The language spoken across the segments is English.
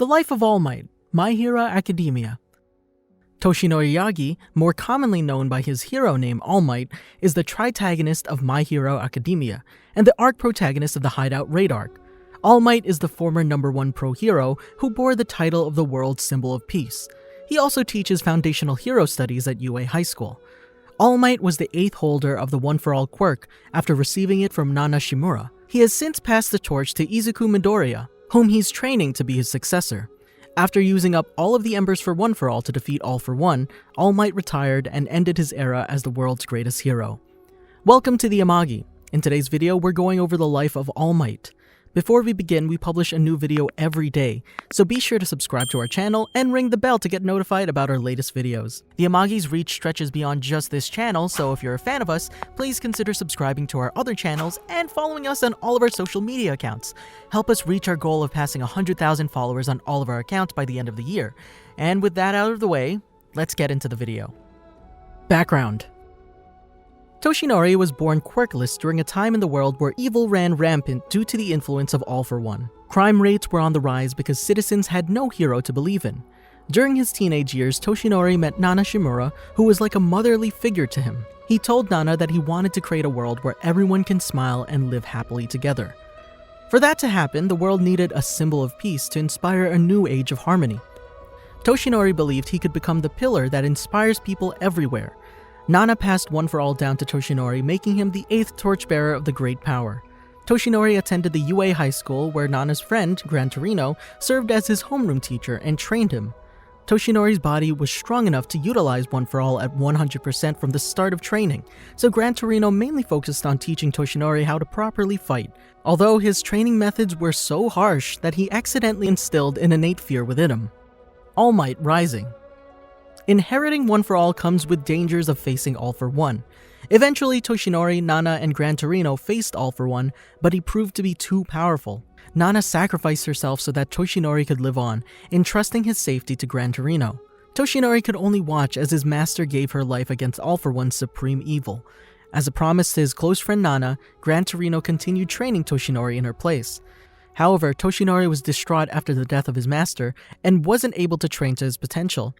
The Life of All Might, My Hero Academia. Toshinori Yagi, more commonly known by his hero name All Might, is the tritagonist of My Hero Academia, and the arc protagonist of the Hideout Raid Arc. All Might is the former #1 pro hero who bore the title of the world's symbol of peace. He also teaches foundational hero studies at UA High School. All Might was the 8th holder of the One For All Quirk after receiving it from Nana Shimura. He has since passed the torch to Izuku Midoriya, whom he's training to be his successor. After using up all of the embers for One For All to defeat All For One, All Might retired and ended his era as the world's greatest hero. Welcome to the Amagi. In today's video, we're going over the life of All Might. Before we begin, we publish a new video every day, so be sure to subscribe to our channel and ring the bell to get notified about our latest videos. The Amagi's reach stretches beyond just this channel, so if you're a fan of us, please consider subscribing to our other channels and following us on all of our social media accounts. Help us reach our goal of passing 100,000 followers on all of our accounts by the end of the year. And with that out of the way, let's get into the video. Background. Toshinori was born quirkless during a time in the world where evil ran rampant due to the influence of All For One. Crime rates were on the rise because citizens had no hero to believe in. During his teenage years, Toshinori met Nana Shimura, who was like a motherly figure to him. He told Nana that he wanted to create a world where everyone can smile and live happily together. For that to happen, the world needed a symbol of peace to inspire a new age of harmony. Toshinori believed he could become the pillar that inspires people everywhere. Nana passed One For All down to Toshinori, making him the 8th torchbearer of the Great Power. Toshinori attended the UA High School, where Nana's friend, Gran Torino, served as his homeroom teacher and trained him. Toshinori's body was strong enough to utilize One For All at 100% from the start of training, so Gran Torino mainly focused on teaching Toshinori how to properly fight, although his training methods were so harsh that he accidentally instilled an innate fear within him. All Might Rising. Inheriting One For All comes with dangers of facing All For One. Eventually, Toshinori, Nana, and Gran Torino faced All For One, but he proved to be too powerful. Nana sacrificed herself so that Toshinori could live on, entrusting his safety to Gran Torino. Toshinori could only watch as his master gave her life against All For One's supreme evil. As a promise to his close friend Nana, Gran Torino continued training Toshinori in her place. However, Toshinori was distraught after the death of his master and wasn't able to train to his potential.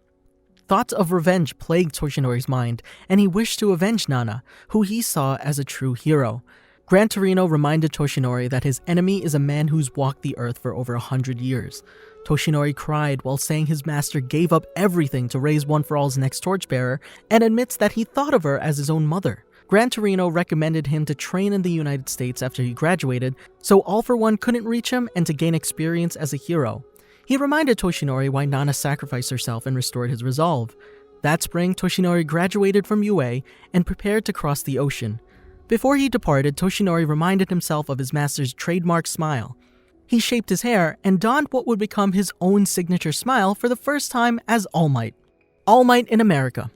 Thoughts of revenge plagued Toshinori's mind, and he wished to avenge Nana, who he saw as a true hero. Gran Torino reminded Toshinori that his enemy is a man who's walked the earth for over 100 years. Toshinori cried while saying his master gave up everything to raise One For All's next torchbearer, and admits that he thought of her as his own mother. Gran Torino recommended him to train in the United States after he graduated, so All For One couldn't reach him and to gain experience as a hero. He reminded Toshinori why Nana sacrificed herself and restored his resolve. That spring, Toshinori graduated from UA and prepared to cross the ocean. Before he departed, Toshinori reminded himself of his master's trademark smile. He shaped his hair and donned what would become his own signature smile for the first time as All Might. All Might in America.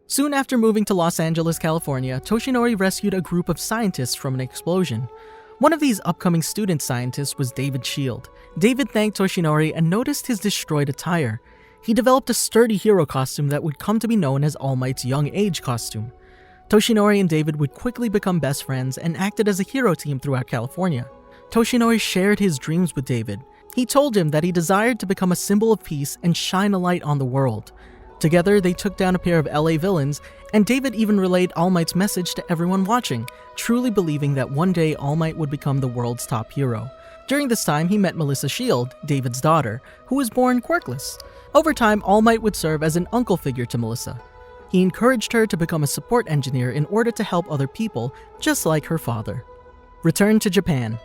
Soon after moving to Los Angeles, California, Toshinori rescued a group of scientists from an explosion. One of these upcoming student scientists was David Shield. David thanked Toshinori and noticed his destroyed attire. He developed a sturdy hero costume that would come to be known as All Might's young age costume. Toshinori and David would quickly become best friends and acted as a hero team throughout California. Toshinori shared his dreams with David. He told him that he desired to become a symbol of peace and shine a light on the world. Together, they took down a pair of LA villains, and David even relayed All Might's message to everyone watching, truly believing that one day All Might would become the world's top hero. During this time, he met Melissa Shield, David's daughter, who was born quirkless. Over time, All Might would serve as an uncle figure to Melissa. He encouraged her to become a support engineer in order to help other people, just like her father. Return to Japan.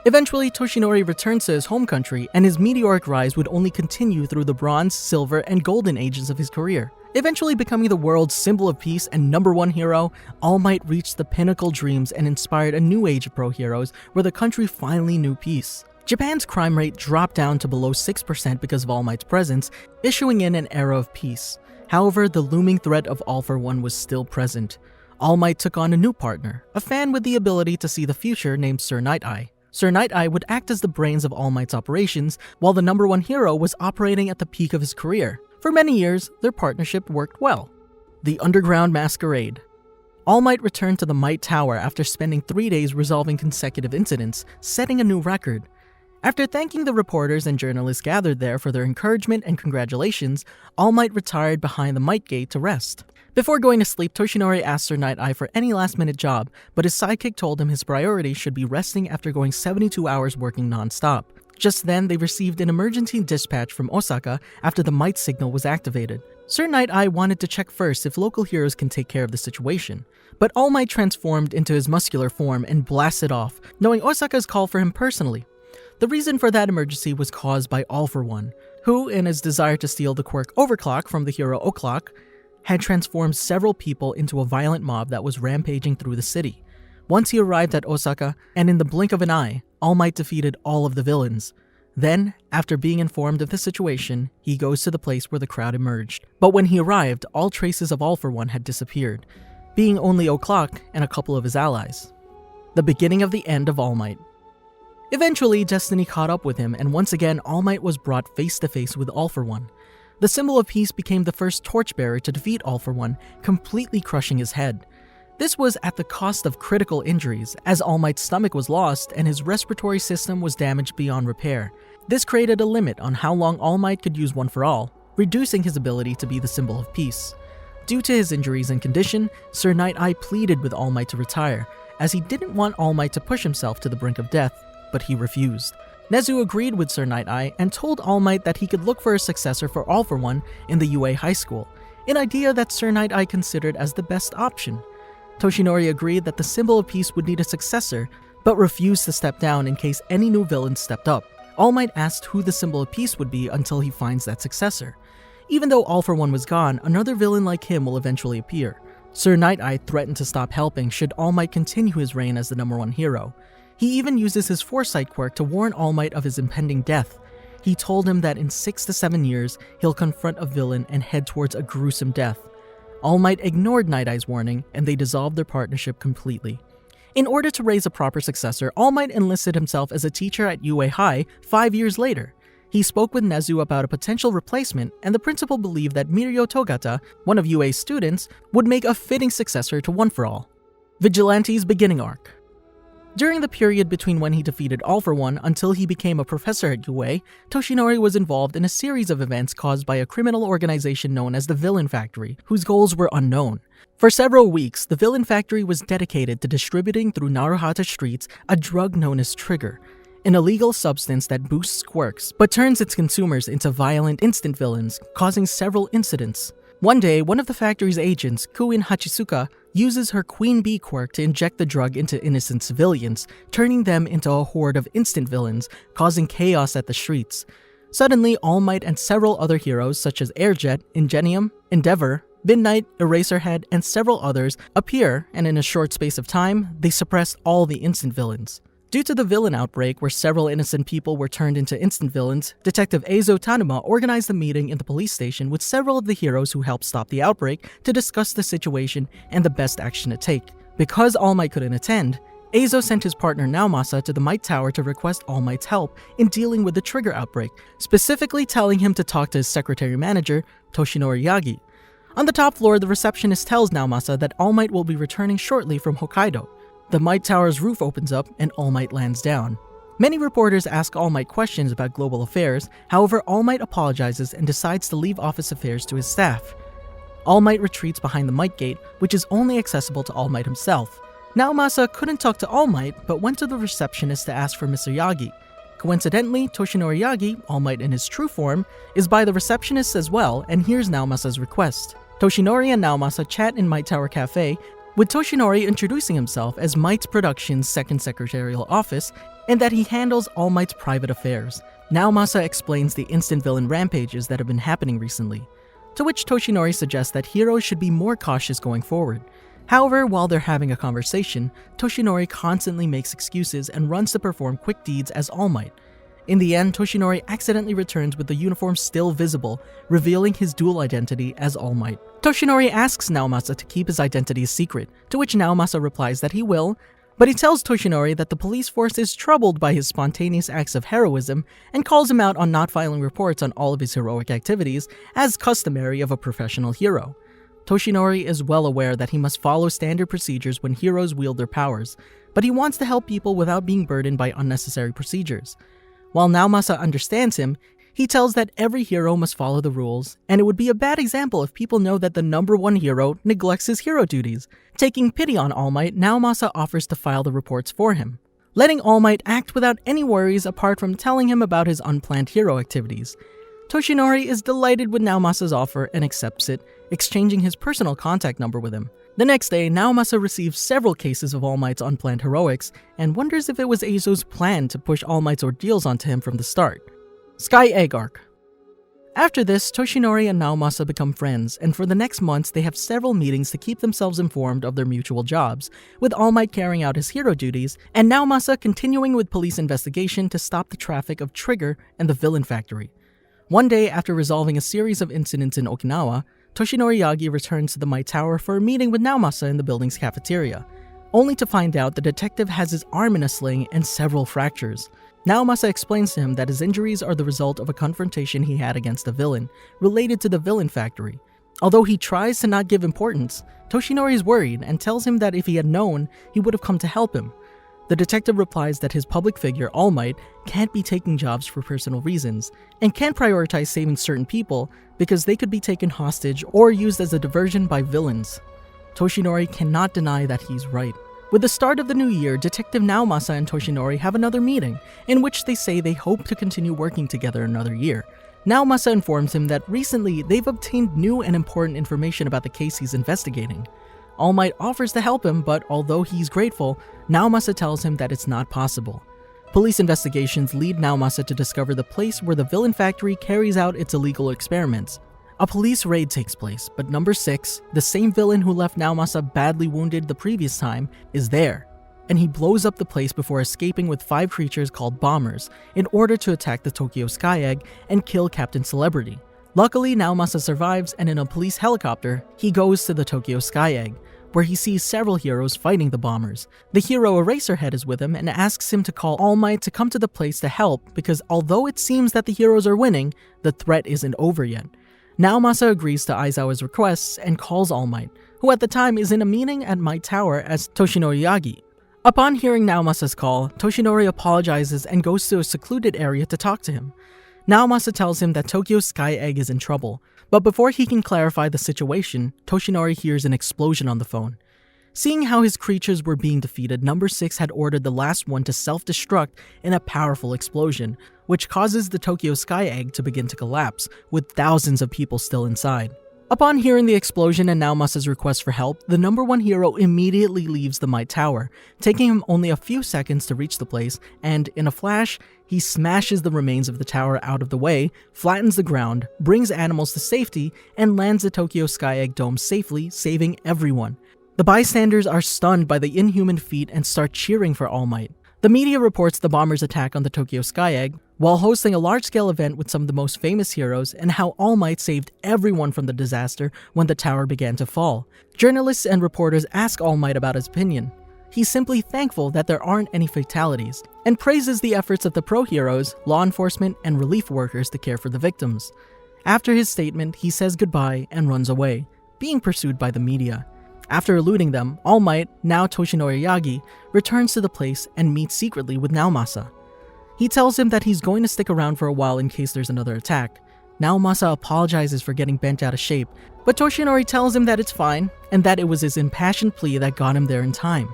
Eventually, Toshinori returns to his home country, and his meteoric rise would only continue through the Bronze, Silver, and Golden ages of his career. Eventually becoming the world's symbol of peace and #1 hero, All Might reached the pinnacle dreams and inspired a new age of pro heroes where the country finally knew peace. Japan's crime rate dropped down to below 6% because of All Might's presence, issuing in an era of peace. However, the looming threat of All For One was still present. All Might took on a new partner, a fan with the ability to see the future named Sir Night-Eye. Sir Night-Eye would act as the brains of All Might's operations, while the #1 hero was operating at the peak of his career. For many years, their partnership worked well. The Underground Masquerade. All Might returned to the Might Tower after spending 3 days resolving consecutive incidents, setting a new record. After thanking the reporters and journalists gathered there for their encouragement and congratulations, All Might retired behind the Might Gate to rest. Before going to sleep, Toshinori asked Sir Night-Eye for any last-minute job, but his sidekick told him his priority should be resting after going 72 hours working non-stop. Just then, they received an emergency dispatch from Osaka after the Might signal was activated. Sir Night-Eye wanted to check first if local heroes can take care of the situation, but All Might transformed into his muscular form and blasted off, knowing Osaka's call for him personally. The reason for that emergency was caused by All For One, who, in his desire to steal the quirk Overclock from the hero O'Clock, had transformed several people into a violent mob that was rampaging through the city. Once he arrived at Osaka, and in the blink of an eye, All Might defeated all of the villains. Then, after being informed of the situation, he goes to the place where the crowd emerged. But when he arrived, all traces of All For One had disappeared, being only O'Clock and a couple of his allies. The beginning of the end of All Might. Eventually, destiny caught up with him, and once again, All Might was brought face to face with All For One. The symbol of peace became the first torchbearer to defeat All For One, completely crushing his head. This was at the cost of critical injuries, as All Might's stomach was lost and his respiratory system was damaged beyond repair. This created a limit on how long All Might could use One For All, reducing his ability to be the symbol of peace. Due to his injuries and condition, Sir Night-Eye pleaded with All Might to retire, as he didn't want All Might to push himself to the brink of death, but he refused. Nezu agreed with Sir Night-Eye and told All Might that he could look for a successor for All For One in the UA High School, an idea that Sir Night-Eye considered as the best option. Toshinori agreed that the symbol of peace would need a successor, but refused to step down in case any new villains stepped up. All Might asked who the symbol of peace would be until he finds that successor. Even though All For One was gone, another villain like him will eventually appear. Sir Night-Eye threatened to stop helping should All Might continue his reign as the #1 hero. He even uses his foresight quirk to warn All Might of his impending death. He told him that in 6 to 7 years, he'll confront a villain and head towards a gruesome death. All Might ignored Night-Eye's warning, and they dissolved their partnership completely. In order to raise a proper successor, All Might enlisted himself as a teacher at UA High 5 years later. He spoke with Nezu about a potential replacement, and the principal believed that Mirio Togata, one of UA's students, would make a fitting successor to One For All. Vigilantes Beginning Arc. During the period between when he defeated All For One until he became a professor at UA, Toshinori was involved in a series of events caused by a criminal organization known as the Villain Factory, whose goals were unknown. For several weeks, the Villain Factory was dedicated to distributing through Naruhata streets a drug known as Trigger, an illegal substance that boosts quirks, but turns its consumers into violent instant villains, causing several incidents. One day, one of the factory's agents, Kuin Hachisuka, uses her Queen Bee quirk to inject the drug into innocent civilians, turning them into a horde of instant villains, causing chaos at the streets. Suddenly, All Might and several other heroes such as Airjet, Ingenium, Endeavor, Midnight, Eraserhead, and several others appear, and in a short space of time, they suppress all the instant villains. Due to the villain outbreak where several innocent people were turned into instant villains, Detective Eizo Tanuma organized a meeting in the police station with several of the heroes who helped stop the outbreak to discuss the situation and the best action to take. Because All Might couldn't attend, Eizo sent his partner Naomasa to the Might Tower to request All Might's help in dealing with the Trigger outbreak, specifically telling him to talk to his secretary-manager, Toshinori Yagi. On the top floor, the receptionist tells Naomasa that All Might will be returning shortly from Hokkaido. The Might Tower's roof opens up and All Might lands down. Many reporters ask All Might questions about global affairs, however All Might apologizes and decides to leave office affairs to his staff. All Might retreats behind the Might Gate, which is only accessible to All Might himself. Naomasa couldn't talk to All Might, but went to the receptionist to ask for Mr. Yagi. Coincidentally, Toshinori Yagi, All Might in his true form, is by the receptionist as well and hears Naomasa's request. Toshinori and Naomasa chat in Might Tower Cafe, with Toshinori introducing himself as Might Productions' second secretarial office and that he handles All Might's private affairs. Naomasa explains the instant villain rampages that have been happening recently, to which Toshinori suggests that heroes should be more cautious going forward. However, while they're having a conversation, Toshinori constantly makes excuses and runs to perform quick deeds as All Might. In the end, Toshinori accidentally returns with the uniform still visible, revealing his dual identity as All Might. Toshinori asks Naomasa to keep his identity a secret, to which Naomasa replies that he will, but he tells Toshinori that the police force is troubled by his spontaneous acts of heroism and calls him out on not filing reports on all of his heroic activities, as customary of a professional hero. Toshinori is well aware that he must follow standard procedures when heroes wield their powers, but he wants to help people without being burdened by unnecessary procedures. While Naomasa understands him, he tells that every hero must follow the rules, and it would be a bad example if people know that the number one hero neglects his hero duties. Taking pity on All Might, Naomasa offers to file the reports for him, letting All Might act without any worries apart from telling him about his unplanned hero activities. Toshinori is delighted with Naomasa's offer and accepts it, exchanging his personal contact number with him. The next day, Naomasa receives several cases of All Might's unplanned heroics and wonders if it was Eizo's plan to push All Might's ordeals onto him from the start. Sky Egg Arc. After this, Toshinori and Naomasa become friends, and for the next months they have several meetings to keep themselves informed of their mutual jobs, with All Might carrying out his hero duties, and Naomasa continuing with police investigation to stop the traffic of Trigger and the Villain Factory. One day, after resolving a series of incidents in Okinawa, Toshinori Yagi returns to the Might Tower for a meeting with Naomasa in the building's cafeteria, only to find out the detective has his arm in a sling and several fractures. Naomasa explains to him that his injuries are the result of a confrontation he had against a villain, related to the Villain Factory. Although he tries to not give importance, Toshinori is worried and tells him that if he had known, he would have come to help him. The detective replies that his public figure, All Might, can't be taking jobs for personal reasons, and can't prioritize saving certain people because they could be taken hostage or used as a diversion by villains. Toshinori cannot deny that he's right. With the start of the new year, Detective Naomasa and Toshinori have another meeting, in which they say they hope to continue working together another year. Naomasa informs him that recently they've obtained new and important information about the case he's investigating. All Might offers to help him, but although he's grateful, Naomasa tells him that it's not possible. Police investigations lead Naomasa to discover the place where the Villain Factory carries out its illegal experiments. A police raid takes place, but number 6, the same villain who left Naomasa badly wounded the previous time, is there, and he blows up the place before escaping with 5 creatures called bombers in order to attack the Tokyo Sky Egg and kill Captain Celebrity. Luckily, Naomasa survives, and in a police helicopter, he goes to the Tokyo Sky Egg, where he sees several heroes fighting the bombers. The hero Eraserhead is with him and asks him to call All Might to come to the place to help because although it seems that the heroes are winning, the threat isn't over yet. Naomasa agrees to Aizawa's requests and calls All Might, who at the time is in a meeting at Might Tower as Toshinori Yagi. Upon hearing Naomasa's call, Toshinori apologizes and goes to a secluded area to talk to him. Naomasa tells him that Tokyo Sky Egg is in trouble, but before he can clarify the situation, Toshinori hears an explosion on the phone. Seeing how his creatures were being defeated, number 6 had ordered the last one to self-destruct in a powerful explosion, which causes the Tokyo Sky Egg to begin to collapse, with thousands of people still inside. Upon hearing the explosion and Naomasa's request for help, the number 1 hero immediately leaves the Might Tower, taking him only a few seconds to reach the place, and in a flash, he smashes the remains of the tower out of the way, flattens the ground, brings animals to safety, and lands the Tokyo Sky Egg dome safely, saving everyone. The bystanders are stunned by the inhuman feat and start cheering for All Might. The media reports the bombers' attack on the Tokyo Sky Egg, while hosting a large-scale event with some of the most famous heroes, and how All Might saved everyone from the disaster when the tower began to fall. Journalists and reporters ask All Might about his opinion. He's simply thankful that there aren't any fatalities, and praises the efforts of the pro-heroes, law enforcement, and relief workers to care for the victims. After his statement, he says goodbye and runs away, being pursued by the media. After eluding them, All Might, now Toshinori Yagi, returns to the place and meets secretly with Naomasa. He tells him that he's going to stick around for a while in case there's another attack. Naomasa apologizes for getting bent out of shape, but Toshinori tells him that it's fine, and that it was his impassioned plea that got him there in time.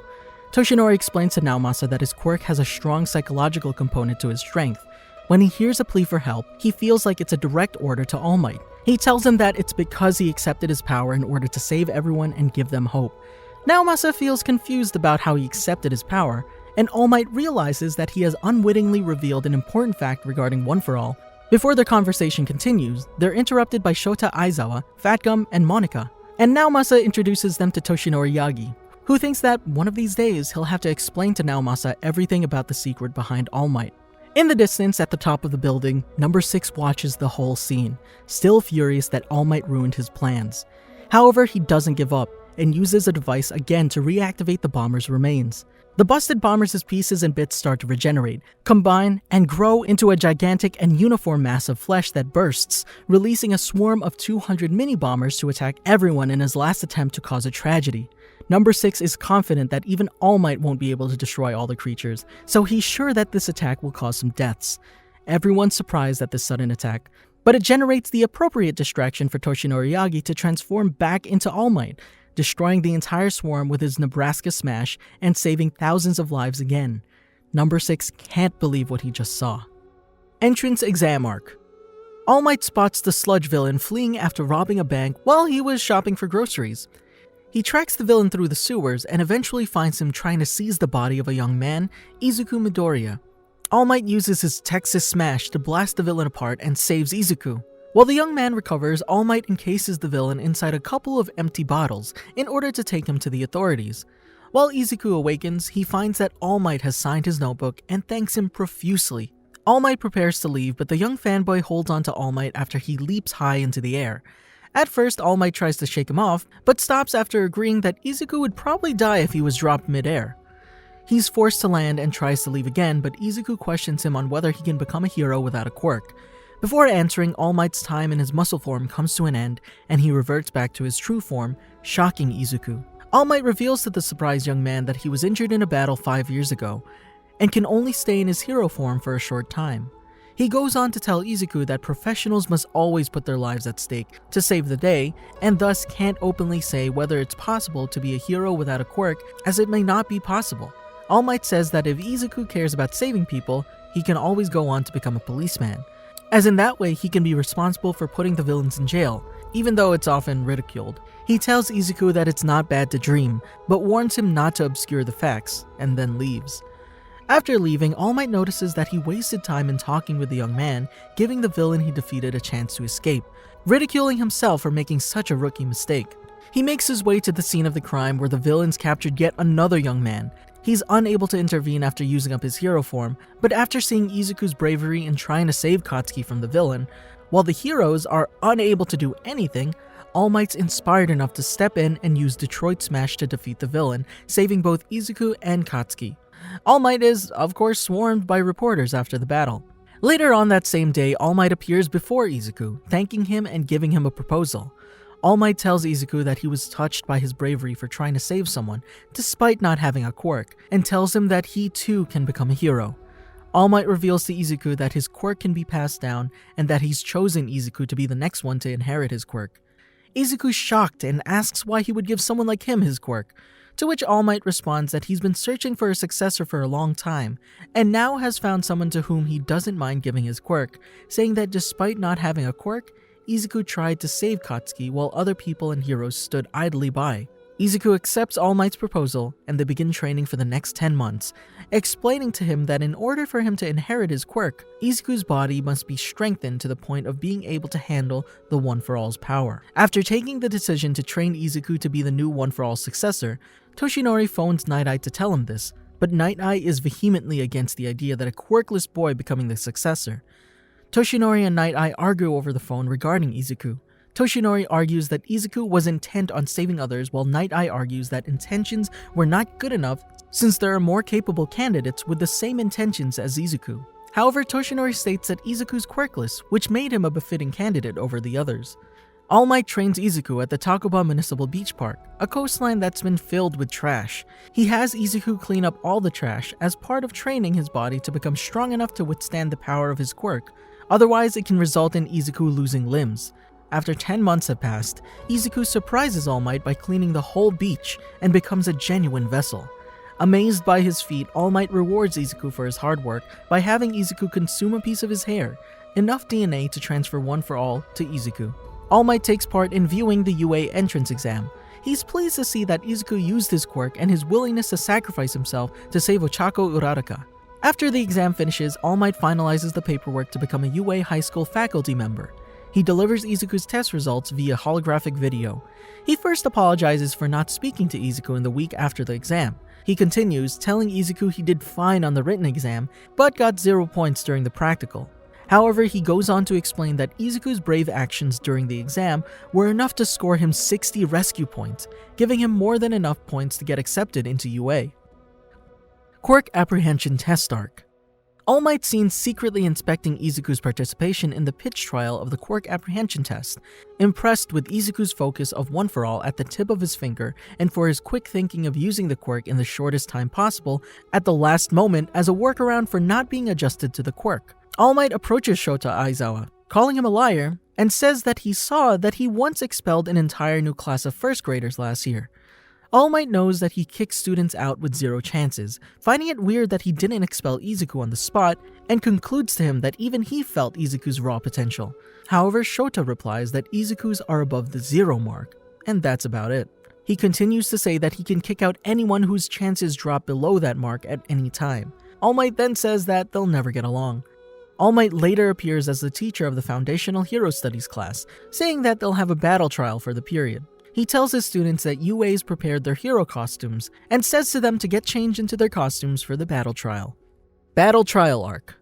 Toshinori explains to Naomasa that his quirk has a strong psychological component to his strength. When he hears a plea for help, he feels like it's a direct order to All Might. He tells him that it's because he accepted his power in order to save everyone and give them hope. Naomasa feels confused about how he accepted his power, and All Might realizes that he has unwittingly revealed an important fact regarding One For All. Before their conversation continues, they're interrupted by Shota Aizawa, Fatgum, and Monica, and Naomasa introduces them to Toshinori Yagi, who thinks that one of these days he'll have to explain to Naomasa everything about the secret behind All Might. In the distance, at the top of the building, number 6 watches the whole scene, still furious that All Might ruined his plans. However, he doesn't give up, and uses a device again to reactivate the bomber's remains. The busted bombers' pieces and bits start to regenerate, combine, and grow into a gigantic and uniform mass of flesh that bursts, releasing a swarm of 200 mini-bombers to attack everyone in his last attempt to cause a tragedy. Number 6 is confident that even All Might won't be able to destroy all the creatures, so he's sure that this attack will cause some deaths. Everyone's surprised at this sudden attack, but it generates the appropriate distraction for Toshinori Yagi to transform back into All Might, destroying the entire swarm with his Nebraska Smash and saving thousands of lives again. Number 6 can't believe what he just saw. Entrance Exam Arc. All Might spots the sludge villain fleeing after robbing a bank while he was shopping for groceries. He tracks the villain through the sewers and eventually finds him trying to seize the body of a young man, Izuku Midoriya. All Might uses his Texas Smash to blast the villain apart and saves Izuku. While the young man recovers, All Might encases the villain inside a couple of empty bottles in order to take him to the authorities. While Izuku awakens, he finds that All Might has signed his notebook and thanks him profusely. All Might prepares to leave, but the young fanboy holds on to All Might after he leaps high into the air. At first, All Might tries to shake him off, but stops after agreeing that Izuku would probably die if he was dropped mid-air. He's forced to land and tries to leave again, but Izuku questions him on whether he can become a hero without a quirk. Before answering, All Might's time in his muscle form comes to an end, and he reverts back to his true form, shocking Izuku. All Might reveals to the surprised young man that he was injured in a battle 5 years ago, and can only stay in his hero form for a short time. He goes on to tell Izuku that professionals must always put their lives at stake to save the day, and thus can't openly say whether it's possible to be a hero without a quirk, as it may not be possible. All Might says that if Izuku cares about saving people, he can always go on to become a policeman, as in that way he can be responsible for putting the villains in jail, even though it's often ridiculed. He tells Izuku that it's not bad to dream, but warns him not to obscure the facts, and then leaves. After leaving, All Might notices that he wasted time in talking with the young man, giving the villain he defeated a chance to escape, ridiculing himself for making such a rookie mistake. He makes his way to the scene of the crime where the villains captured yet another young man. He's unable to intervene after using up his hero form, but after seeing Izuku's bravery in trying to save Katsuki from the villain, while the heroes are unable to do anything, All Might's inspired enough to step in and use Detroit Smash to defeat the villain, saving both Izuku and Katsuki. All Might is, of course, swarmed by reporters after the battle. Later on that same day, All Might appears before Izuku, thanking him and giving him a proposal. All Might tells Izuku that he was touched by his bravery for trying to save someone, despite not having a quirk, and tells him that he too can become a hero. All Might reveals to Izuku that his quirk can be passed down, and that he's chosen Izuku to be the next one to inherit his quirk. Izuku's shocked and asks why he would give someone like him his quirk, to which All Might responds that he's been searching for a successor for a long time, and now has found someone to whom he doesn't mind giving his quirk, saying that despite not having a quirk, Izuku tried to save Katsuki while other people and heroes stood idly by. Izuku accepts All Might's proposal, and they begin training for the next 10 months, explaining to him that in order for him to inherit his quirk, Izuku's body must be strengthened to the point of being able to handle the One For All's power. After taking the decision to train Izuku to be the new One For All successor, Toshinori phones Night Eye to tell him this, but Night Eye is vehemently against the idea that a quirkless boy becoming the successor. Toshinori and Night Eye argue over the phone regarding Izuku. Toshinori argues that Izuku was intent on saving others, while Night Eye argues that intentions were not good enough since there are more capable candidates with the same intentions as Izuku. However, Toshinori states that Izuku's quirkless, which made him a befitting candidate over the others. All Might trains Izuku at the Takoba Municipal Beach Park, a coastline that's been filled with trash. He has Izuku clean up all the trash as part of training his body to become strong enough to withstand the power of his quirk, otherwise it can result in Izuku losing limbs. After 10 months have passed, Izuku surprises All Might by cleaning the whole beach and becomes a genuine vessel. Amazed by his feat, All Might rewards Izuku for his hard work by having Izuku consume a piece of his hair, enough DNA to transfer One For All to Izuku. All Might takes part in viewing the UA entrance exam. He's pleased to see that Izuku used his quirk and his willingness to sacrifice himself to save Ochako Uraraka. After the exam finishes, All Might finalizes the paperwork to become a UA high school faculty member. He delivers Izuku's test results via holographic video. He first apologizes for not speaking to Izuku in the week after the exam. He continues, telling Izuku he did fine on the written exam, but got 0 points during the practical. However, he goes on to explain that Izuku's brave actions during the exam were enough to score him 60 rescue points, giving him more than enough points to get accepted into UA. Quirk Apprehension Test Arc. All Might seen secretly inspecting Izuku's participation in the pitch trial of the Quirk Apprehension test, impressed with Izuku's focus of One For All at the tip of his finger and for his quick thinking of using the quirk in the shortest time possible at the last moment as a workaround for not being adjusted to the quirk. All Might approaches Shota Aizawa, calling him a liar, and says that he saw that he once expelled an entire new class of first graders last year. All Might knows that he kicked students out with 0 chances, finding it weird that he didn't expel Izuku on the spot, and concludes to him that even he felt Izuku's raw potential. However, Shota replies that Izuku's are above the 0 mark, and that's about it. He continues to say that he can kick out anyone whose chances drop below that mark at any time. All Might then says that they'll never get along. All Might later appears as the teacher of the Foundational Hero Studies class, saying that they'll have a battle trial for the period. He tells his students that UA's prepared their hero costumes, and says to them to get changed into their costumes for the battle trial. Battle Trial Arc.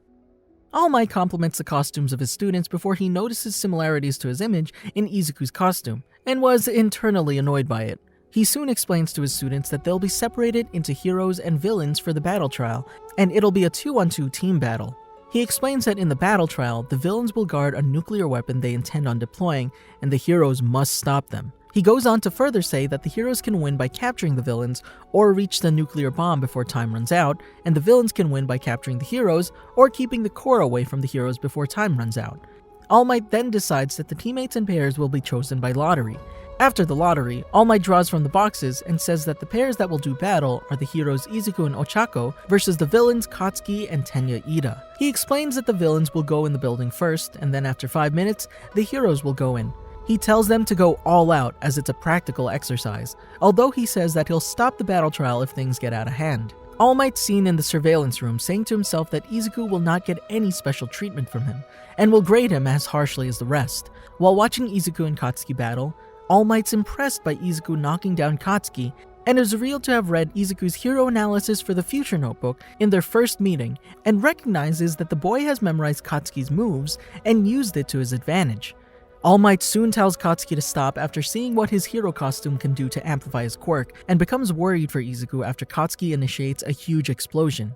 All Might compliments the costumes of his students before he notices similarities to his image in Izuku's costume, and was internally annoyed by it. He soon explains to his students that they'll be separated into heroes and villains for the battle trial, and it'll be a 2-on-2 team battle. He explains that in the battle trial, the villains will guard a nuclear weapon they intend on deploying, and the heroes must stop them. He goes on to further say that the heroes can win by capturing the villains or reach the nuclear bomb before time runs out, and the villains can win by capturing the heroes or keeping the core away from the heroes before time runs out. All Might then decides that the teammates and pairs will be chosen by lottery. After the lottery, All Might draws from the boxes and says that the pairs that will do battle are the heroes Izuku and Ochako versus the villains Katsuki and Tenya Ida. He explains that the villains will go in the building first, and then after 5 minutes, the heroes will go in. He tells them to go all out as it's a practical exercise, although he says that he'll stop the battle trial if things get out of hand. All Might's seen in the surveillance room saying to himself that Izuku will not get any special treatment from him, and will grade him as harshly as the rest. While watching Izuku and Katsuki battle, All Might's impressed by Izuku knocking down Katsuki, and is revealed to have read Izuku's hero analysis for the Future Notebook in their first meeting, and recognizes that the boy has memorized Katsuki's moves and used it to his advantage. All Might soon tells Katsuki to stop after seeing what his hero costume can do to amplify his quirk, and becomes worried for Izuku after Katsuki initiates a huge explosion.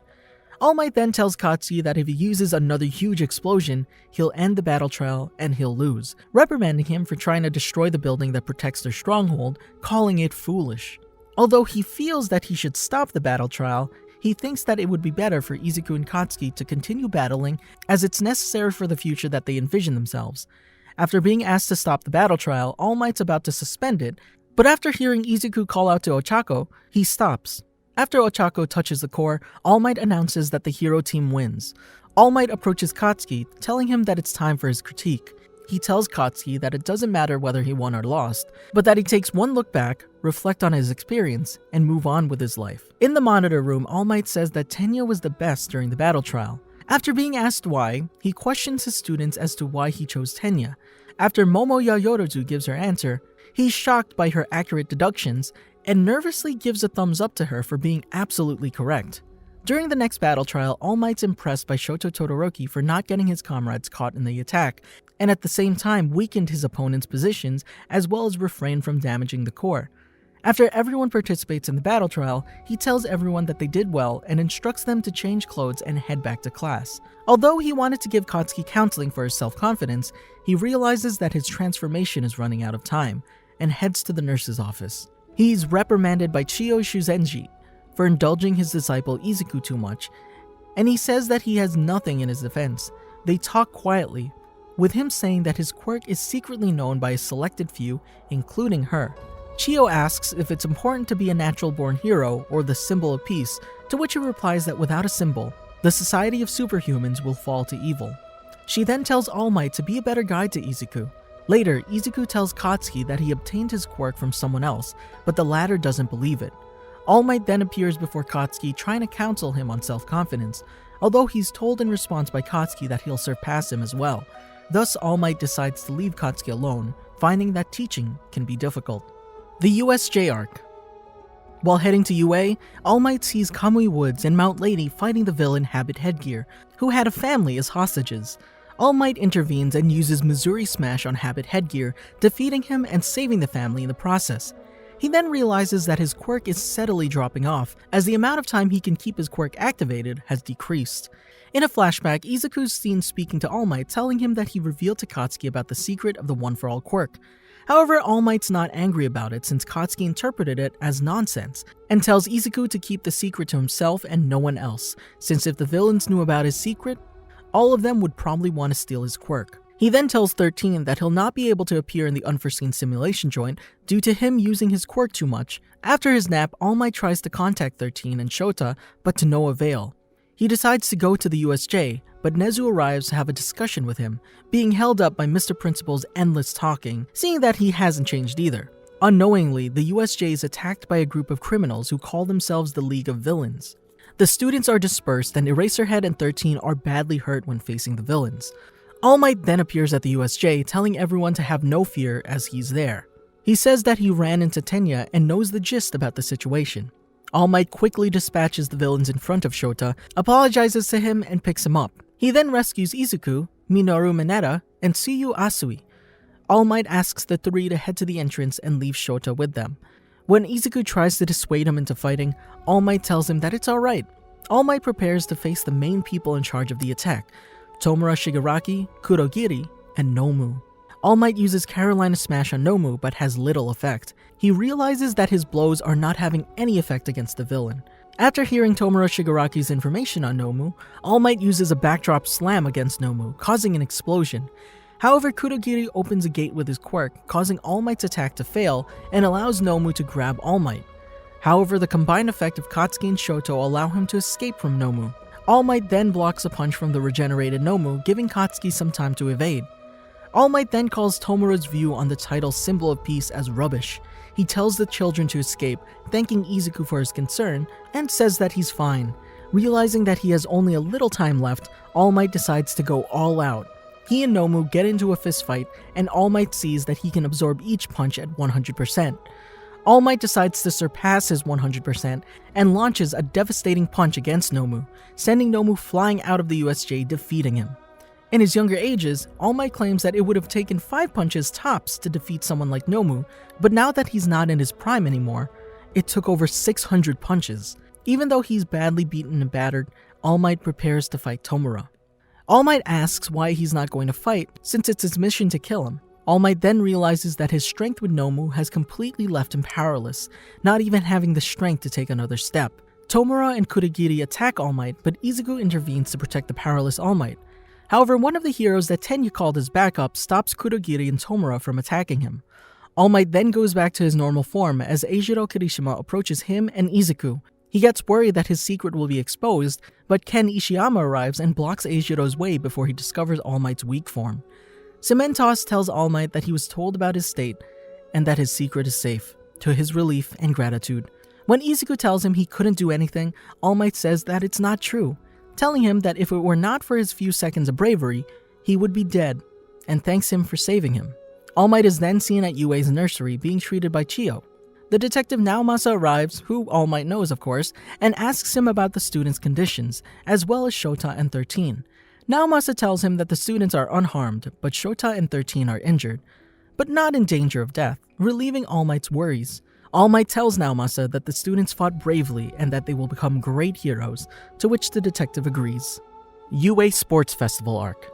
All Might then tells Katsuki that if he uses another huge explosion, he'll end the battle trial and he'll lose, reprimanding him for trying to destroy the building that protects their stronghold, calling it foolish. Although he feels that he should stop the battle trial, he thinks that it would be better for Izuku and Katsuki to continue battling, as it's necessary for the future that they envision themselves. After being asked to stop the battle trial, All Might's about to suspend it, but after hearing Izuku call out to Ochako, he stops. After Ochako touches the core, All Might announces that the hero team wins. All Might approaches Katsuki, telling him that it's time for his critique. He tells Katsuki that it doesn't matter whether he won or lost, but that he takes one look back, reflect on his experience, and move on with his life. In the monitor room, All Might says that Tenya was the best during the battle trial. After being asked why, he questions his students as to why he chose Tenya. After Momo Yayorozu gives her answer, he's shocked by her accurate deductions and nervously gives a thumbs up to her for being absolutely correct. During the next battle trial, All Might's impressed by Shoto Todoroki for not getting his comrades caught in the attack, and at the same time weakened his opponent's positions as well as refrained from damaging the core. After everyone participates in the battle trial, he tells everyone that they did well and instructs them to change clothes and head back to class. Although he wanted to give Katsuki counseling for his self-confidence, he realizes that his transformation is running out of time, and heads to the nurse's office. He's reprimanded by Chiyo Shuzenji for indulging his disciple Izuku too much, and he says that he has nothing in his defense. They talk quietly, with him saying that his quirk is secretly known by a selected few, including her. Chiyo asks if it's important to be a natural-born hero or the symbol of peace, to which he replies that without a symbol, the society of superhumans will fall to evil. She then tells All Might to be a better guide to Izuku. Later, Izuku tells Katsuki that he obtained his quirk from someone else, but the latter doesn't believe it. All Might then appears before Katsuki trying to counsel him on self-confidence, although he's told in response by Katsuki that he'll surpass him as well. Thus, All Might decides to leave Katsuki alone, finding that teaching can be difficult. The U.S.J. Arc. While heading to UA, All Might sees Kamui Woods and Mount Lady fighting the villain Habit Headgear, who had a family as hostages. All Might intervenes and uses Missouri Smash on Habit Headgear, defeating him and saving the family in the process. He then realizes that his quirk is steadily dropping off, as the amount of time he can keep his quirk activated has decreased. In a flashback, Izuku's seen speaking to All Might, telling him that he revealed to Katsuki about the secret of the One For All Quirk. However, All Might's not angry about it since Katsuki interpreted it as nonsense, and tells Izuku to keep the secret to himself and no one else, since if the villains knew about his secret, all of them would probably want to steal his quirk. He then tells 13 that he'll not be able to appear in the unforeseen simulation joint due to him using his quirk too much. After his nap, All Might tries to contact 13 and Shota, but to no avail. He decides to go to the U.S.J, but Nezu arrives to have a discussion with him, being held up by Mr. Principal's endless talking, seeing that he hasn't changed either. Unknowingly, the U.S.J is attacked by a group of criminals who call themselves the League of Villains. The students are dispersed and Eraserhead and 13 are badly hurt when facing the villains. All Might then appears at the U.S.J, telling everyone to have no fear as he's there. He says that he ran into Tenya and knows the gist about the situation. All Might quickly dispatches the villains in front of Shota, apologizes to him, and picks him up. He then rescues Izuku, Minoru Mineta, and Tsuyu Asui. All Might asks the three to head to the entrance and leave Shota with them. When Izuku tries to dissuade him into fighting, All Might tells him that it's alright. All Might prepares to face the main people in charge of the attack, Tomura Shigaraki, Kurogiri, and Nomu. All Might uses Carolina Smash on Nomu but has little effect. He realizes that his blows are not having any effect against the villain. After hearing Tomura Shigaraki's information on Nomu, All Might uses a backdrop slam against Nomu, causing an explosion. However, Kurogiri opens a gate with his quirk, causing All Might's attack to fail and allows Nomu to grab All Might. However, the combined effect of Katsuki and Shoto allow him to escape from Nomu. All Might then blocks a punch from the regenerated Nomu, giving Katsuki some time to evade. All Might then calls Tomura's view on the title Symbol of Peace as rubbish. He tells the children to escape, thanking Izuku for his concern, and says that he's fine. Realizing that he has only a little time left, All Might decides to go all out. He and Nomu get into a fistfight, and All Might sees that he can absorb each punch at 100%. All Might decides to surpass his 100% and launches a devastating punch against Nomu, sending Nomu flying out of the U.S.J, defeating him. In his younger ages, All Might claims that it would have taken 5 punches tops to defeat someone like Nomu, but now that he's not in his prime anymore, it took over 600 punches. Even though he's badly beaten and battered, All Might prepares to fight Tomura. All Might asks why he's not going to fight, since it's his mission to kill him. All Might then realizes that his strength with Nomu has completely left him powerless, not even having the strength to take another step. Tomura and Kurogiri attack All Might, but Izuku intervenes to protect the powerless All Might. However, one of the heroes that Tenya called as backup stops Kurogiri and Tomura from attacking him. All Might then goes back to his normal form as Eijiro Kirishima approaches him and Izuku. He gets worried that his secret will be exposed, but Ken Ishiyama arrives and blocks Eijiro's way before he discovers All Might's weak form. Cementos tells All Might that he was told about his state and that his secret is safe, to his relief and gratitude. When Izuku tells him he couldn't do anything, All Might says that it's not true, telling him that if it were not for his few seconds of bravery, he would be dead, and thanks him for saving him. All Might is then seen at Yue's nursery being treated by Chiyo. The detective Naomasa arrives, who All Might knows of course, and asks him about the students' conditions, as well as Shota and 13. Naomasa tells him that the students are unharmed, but Shota and 13 are injured, but not in danger of death, relieving All Might's worries. All Might tells Naomasa that the students fought bravely and that they will become great heroes, to which the detective agrees. UA Sports Festival Arc.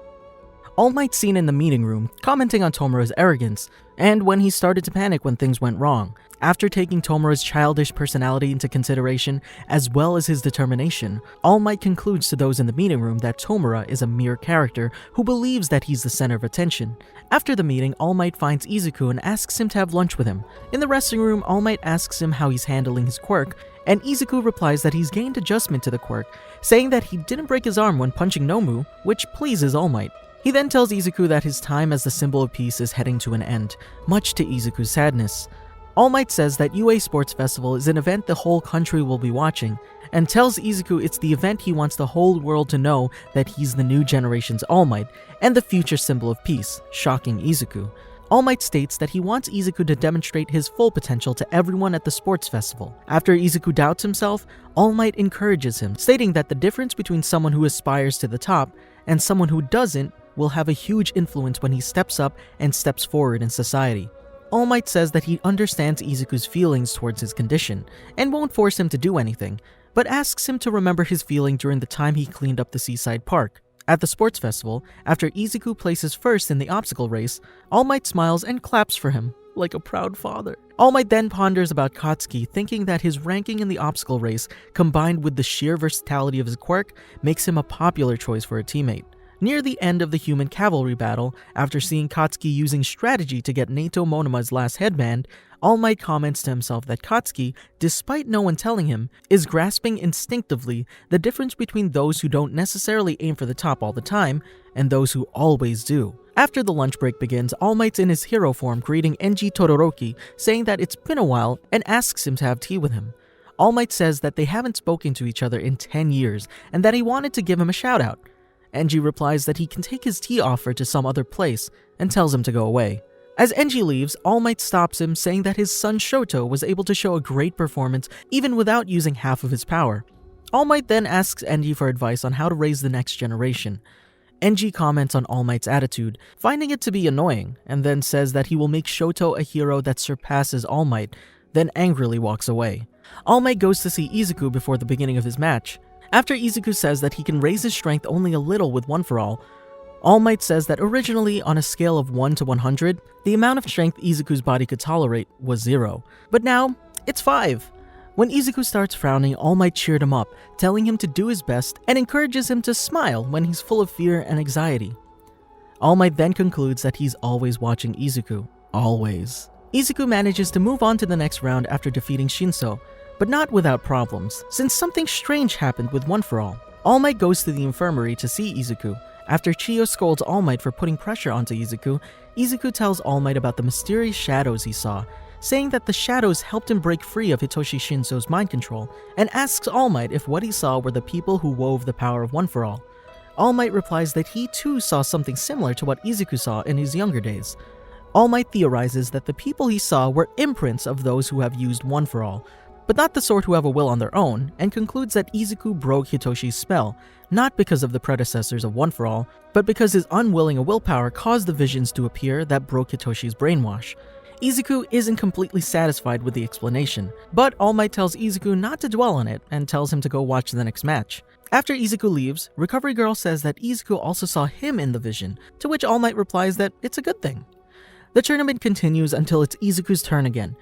All Might's seen in the meeting room, commenting on Tomura's arrogance, and when he started to panic when things went wrong. After taking Tomura's childish personality into consideration, as well as his determination, All Might concludes to those in the meeting room that Tomura is a mere character who believes that he's the center of attention. After the meeting, All Might finds Izuku and asks him to have lunch with him. In the resting room, All Might asks him how he's handling his quirk, and Izuku replies that he's gained adjustment to the quirk, saying that he didn't break his arm when punching Nomu, which pleases All Might. He then tells Izuku that his time as the symbol of peace is heading to an end, much to Izuku's sadness. All Might says that UA Sports Festival is an event the whole country will be watching, and tells Izuku it's the event he wants the whole world to know that he's the new generation's All Might, and the future symbol of peace, shocking Izuku. All Might states that he wants Izuku to demonstrate his full potential to everyone at the sports festival. After Izuku doubts himself, All Might encourages him, stating that the difference between someone who aspires to the top and someone who doesn't will have a huge influence when he steps up and steps forward in society. All Might says that he understands Izuku's feelings towards his condition, and won't force him to do anything, but asks him to remember his feeling during the time he cleaned up the seaside park. At the sports festival, after Izuku places first in the obstacle race, All Might smiles and claps for him, like a proud father. All Might then ponders about Katsuki, thinking that his ranking in the obstacle race, combined with the sheer versatility of his quirk, makes him a popular choice for a teammate. Near the end of the human cavalry battle, after seeing Katsuki using strategy to get Nato Monoma's last headband, All Might comments to himself that Katsuki, despite no one telling him, is grasping instinctively the difference between those who don't necessarily aim for the top all the time and those who always do. After the lunch break begins, All Might's in his hero form greeting Enji Todoroki, saying that it's been a while and asks him to have tea with him. All Might says that they haven't spoken to each other in 10 years and that he wanted to give him a shout out. Enji replies that he can take his tea offer to some other place and tells him to go away. As Enji leaves, All Might stops him, saying that his son Shoto was able to show a great performance even without using half of his power. All Might then asks Enji for advice on how to raise the next generation. Enji comments on All Might's attitude, finding it to be annoying, and then says that he will make Shoto a hero that surpasses All Might, then angrily walks away. All Might goes to see Izuku before the beginning of his match. After Izuku says that he can raise his strength only a little with One For All Might says that originally, on a scale of 1 to 100, the amount of strength Izuku's body could tolerate was 0. But now, it's 5. When Izuku starts frowning, All Might cheered him up, telling him to do his best and encourages him to smile when he's full of fear and anxiety. All Might then concludes that he's always watching Izuku. Always. Izuku manages to move on to the next round after defeating Shinso, but not without problems, since something strange happened with One For All Might goes to the infirmary to see Izuku. After Chiyo scolds All Might for putting pressure onto Izuku, Izuku tells All Might about the mysterious shadows he saw, saying that the shadows helped him break free of Hitoshi Shinso's mind control, and asks All Might if what he saw were the people who wove the power of One For All Might replies that he too saw something similar to what Izuku saw in his younger days. All Might theorizes that the people he saw were imprints of those who have used One For All, but not the sort who have a will on their own, and concludes that Izuku broke Hitoshi's spell, not because of the predecessors of One For All, but because his unwilling willpower caused the visions to appear that broke Hitoshi's brainwash. Izuku isn't completely satisfied with the explanation, but All Might tells Izuku not to dwell on it and tells him to go watch the next match. After Izuku leaves, Recovery Girl says that Izuku also saw him in the vision, to which All Might replies that it's a good thing. The tournament continues until it's Izuku's turn again.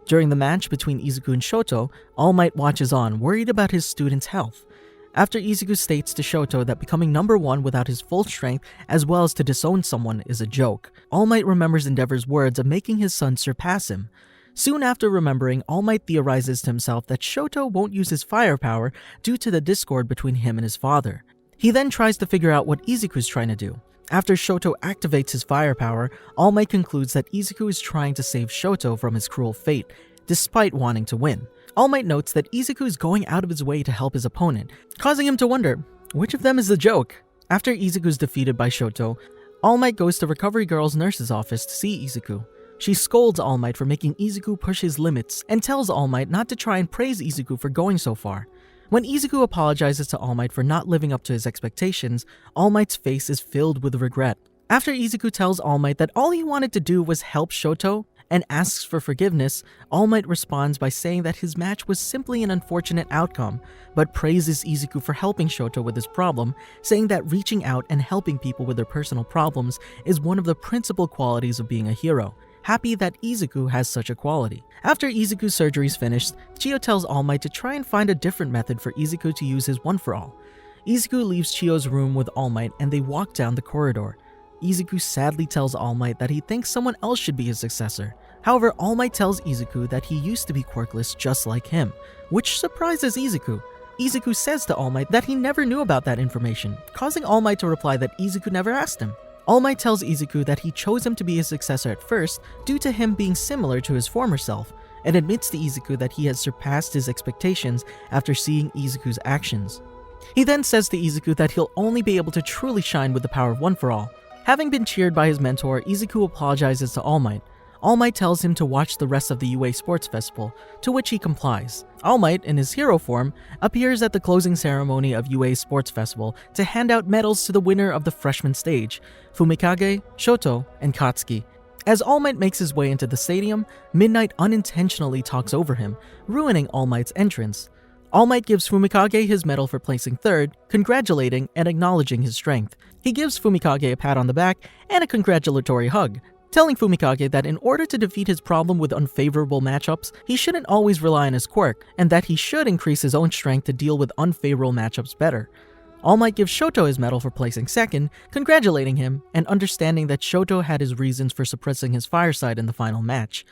During the match between Izuku and Shoto, All Might watches on, worried about his student's health. After Izuku states to Shoto that becoming number 1 without his full strength as well as to disown someone is a joke, All Might remembers Endeavor's words of making his son surpass him. Soon after remembering, All Might theorizes to himself that Shoto won't use his firepower due to the discord between him and his father. He then tries to figure out what Izuku's trying to do. After Shoto activates his firepower, All Might concludes that Izuku is trying to save Shoto from his cruel fate, despite wanting to win. All Might notes that Izuku is going out of his way to help his opponent, causing him to wonder, which of them is the joke? After Izuku is defeated by Shoto, All Might goes to Recovery Girl's nurse's office to see Izuku. She scolds All Might for making Izuku push his limits and tells All Might not to try and praise Izuku for going so far. When Izuku apologizes to All Might for not living up to his expectations, All Might's face is filled with regret. After Izuku tells All Might that all he wanted to do was help Shoto and asks for forgiveness, All Might responds by saying that his match was simply an unfortunate outcome, but praises Izuku for helping Shoto with his problem, saying that reaching out and helping people with their personal problems is one of the principal qualities of being a hero. Happy that Izuku has such a quality. After Izuku's surgery is finished, Chiyo tells All Might to try and find a different method for Izuku to use his One For All. Izuku leaves Chiyo's room with All Might and they walk down the corridor. Izuku sadly tells All Might that he thinks someone else should be his successor. However, All Might tells Izuku that he used to be quirkless just like him, which surprises Izuku. Izuku says to All Might that he never knew about that information, causing All Might to reply that Izuku never asked him. All Might tells Izuku that he chose him to be his successor at first due to him being similar to his former self, and admits to Izuku that he has surpassed his expectations after seeing Izuku's actions. He then says to Izuku that he'll only be able to truly shine with the power of One For All. Having been cheered by his mentor, Izuku apologizes to All Might. All Might tells him to watch the rest of the UA Sports Festival, to which he complies. All Might, in his hero form, appears at the closing ceremony of UA Sports Festival to hand out medals to the winner of the freshman stage, Fumikage, Shoto, and Katsuki. As All Might makes his way into the stadium, Midnight unintentionally talks over him, ruining All Might's entrance. All Might gives Fumikage his medal for placing third, congratulating and acknowledging his strength. He gives Fumikage a pat on the back and a congratulatory hug, telling Fumikage that in order to defeat his problem with unfavorable matchups, he shouldn't always rely on his quirk, and that he should increase his own strength to deal with unfavorable matchups better. All Might gives Shoto his medal for placing second, congratulating him and understanding that Shoto had his reasons for suppressing his fire side in the final match.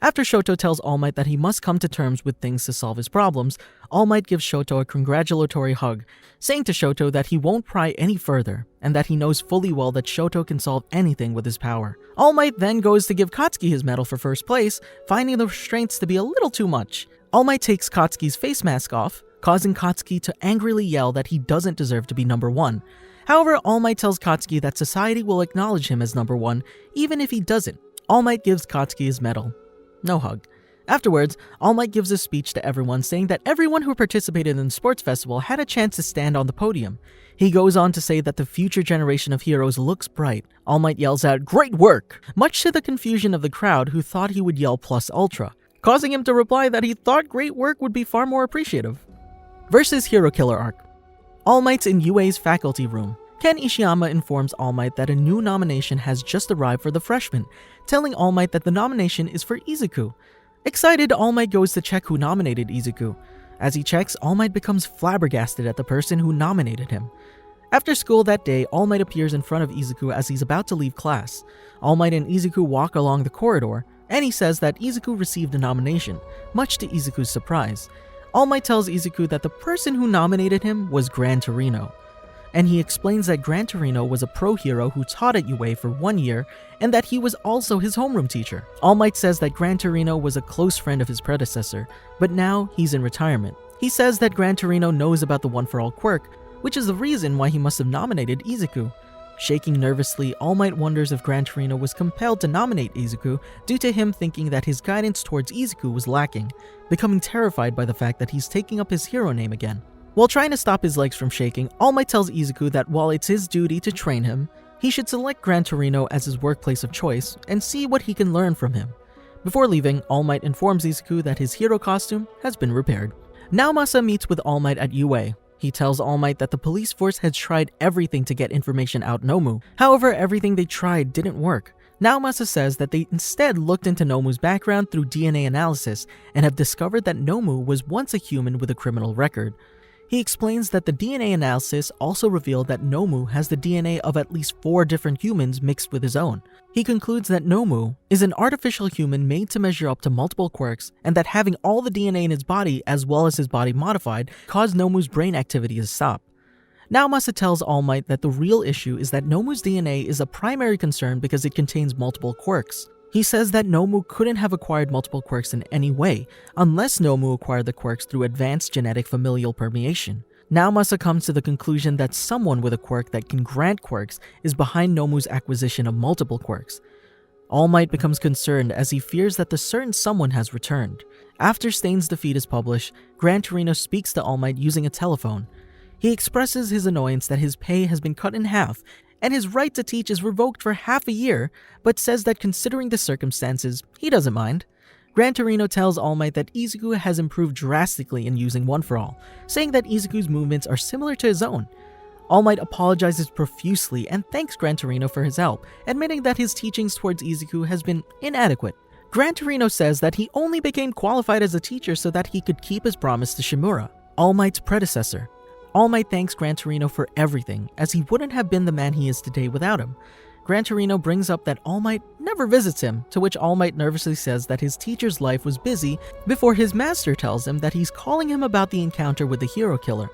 After Shoto tells All Might that he must come to terms with things to solve his problems, All Might gives Shoto a congratulatory hug, saying to Shoto that he won't pry any further, and that he knows fully well that Shoto can solve anything with his power. All Might then goes to give Katsuki his medal for first place, finding the restraints to be a little too much. All Might takes Katsuki's face mask off, causing Katsuki to angrily yell that he doesn't deserve to be number 1. However, All Might tells Katsuki that society will acknowledge him as number 1, even if he doesn't. All Might gives Katsuki his medal. No hug. Afterwards, All Might gives a speech to everyone saying that everyone who participated in the sports festival had a chance to stand on the podium. He goes on to say that the future generation of heroes looks bright. All Might yells out, "Great work!" much to the confusion of the crowd who thought he would yell plus ultra, causing him to reply that he thought great work would be far more appreciative. Versus Hero Killer Arc. All Might's in UA's faculty room. Ken Ishiyama informs All Might that a new nomination has just arrived for the freshmen, telling All Might that the nomination is for Izuku. Excited, All Might goes to check who nominated Izuku. As he checks, All Might becomes flabbergasted at the person who nominated him. After school that day, All Might appears in front of Izuku as he's about to leave class. All Might and Izuku walk along the corridor, and he says that Izuku received a nomination, much to Izuku's surprise. All Might tells Izuku that the person who nominated him was Gran Torino, and he explains that Gran Torino was a pro hero who taught at UA for 1 year and that he was also his homeroom teacher. All Might says that Gran Torino was a close friend of his predecessor, but now he's in retirement. He says that Gran Torino knows about the One For All Quirk, which is the reason why he must have nominated Izuku. Shaking nervously, All Might wonders if Gran Torino was compelled to nominate Izuku due to him thinking that his guidance towards Izuku was lacking, becoming terrified by the fact that he's taking up his hero name again. While trying to stop his legs from shaking, All Might tells Izuku that while it's his duty to train him, he should select Gran Torino as his workplace of choice and see what he can learn from him. Before leaving, All Might informs Izuku that his hero costume has been repaired. Naomasa meets with All Might at UA. He tells All Might that the police force has tried everything to get information out Nomu. However, everything they tried didn't work. Naomasa says that they instead looked into Nomu's background through DNA analysis and have discovered that Nomu was once a human with a criminal record. He explains that the DNA analysis also revealed that Nomu has the DNA of at least 4 different humans mixed with his own. He concludes that Nomu is an artificial human made to measure up to multiple quirks, and that having all the DNA in his body as well as his body modified caused Nomu's brain activity to stop. Naomasa tells All Might that the real issue is that Nomu's DNA is a primary concern because it contains multiple quirks. He says that Nomu couldn't have acquired multiple quirks in any way, unless Nomu acquired the quirks through advanced genetic familial permeation. Naomasa comes to the conclusion that someone with a quirk that can grant quirks is behind Nomu's acquisition of multiple quirks. All Might becomes concerned as he fears that the certain someone has returned. After Stain's defeat is published, Gran Torino speaks to All Might using a telephone. He expresses his annoyance that his pay has been cut in half, and his right to teach is revoked for half a year, but says that considering the circumstances, he doesn't mind. Gran Torino tells All Might that Izuku has improved drastically in using One For All, saying that Izuku's movements are similar to his own. All Might apologizes profusely and thanks Gran Torino for his help, admitting that his teachings towards Izuku has been inadequate. Gran Torino says that he only became qualified as a teacher so that he could keep his promise to Shimura, All Might's predecessor. All Might thanks Gran Torino for everything, as he wouldn't have been the man he is today without him. Gran Torino brings up that All Might never visits him, to which All Might nervously says that his teacher's life was busy before his master tells him that he's calling him about the encounter with the hero killer.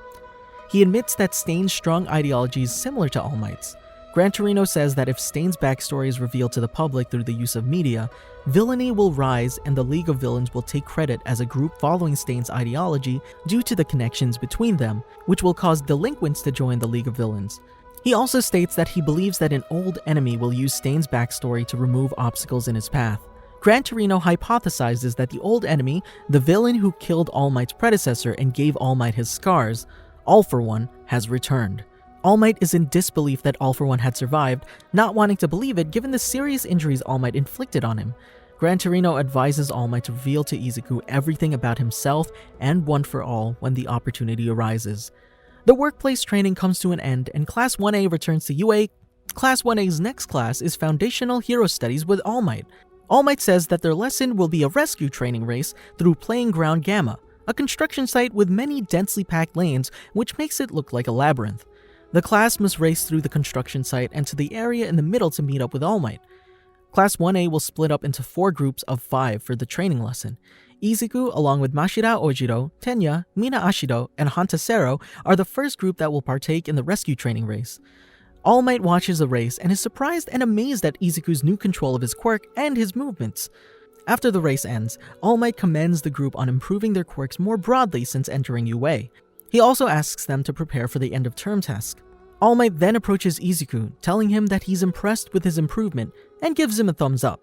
He admits that Stain's strong ideology is similar to All Might's. Gran Torino says that if Stain's backstory is revealed to the public through the use of media, villainy will rise and the League of Villains will take credit as a group following Stain's ideology due to the connections between them, which will cause delinquents to join the League of Villains. He also states that he believes that an old enemy will use Stain's backstory to remove obstacles in his path. Gran Torino hypothesizes that the old enemy, the villain who killed All Might's predecessor and gave All Might his scars, All For One, has returned. All Might is in disbelief that All For One had survived, not wanting to believe it given the serious injuries All Might inflicted on him. Gran Torino advises All Might to reveal to Izuku everything about himself and One For All when the opportunity arises. The workplace training comes to an end and Class 1A returns to UA. Class 1A's next class is Foundational Hero Studies with All Might. All Might says that their lesson will be a rescue training race through Playing Ground Gamma, a construction site with many densely packed lanes which makes it look like a labyrinth. The class must race through the construction site and to the area in the middle to meet up with All Might. Class 1A will split up into 4 groups of 5 for the training lesson. Izuku, along with Mashira Ojiro, Tenya, Mina Ashido, and Hantasero are the first group that will partake in the rescue training race. All Might watches the race and is surprised and amazed at Izuku's new control of his quirk and his movements. After the race ends, All Might commends the group on improving their quirks more broadly since entering UA. He also asks them to prepare for the end-of-term task. All Might then approaches Izuku, telling him that he's impressed with his improvement and gives him a thumbs up.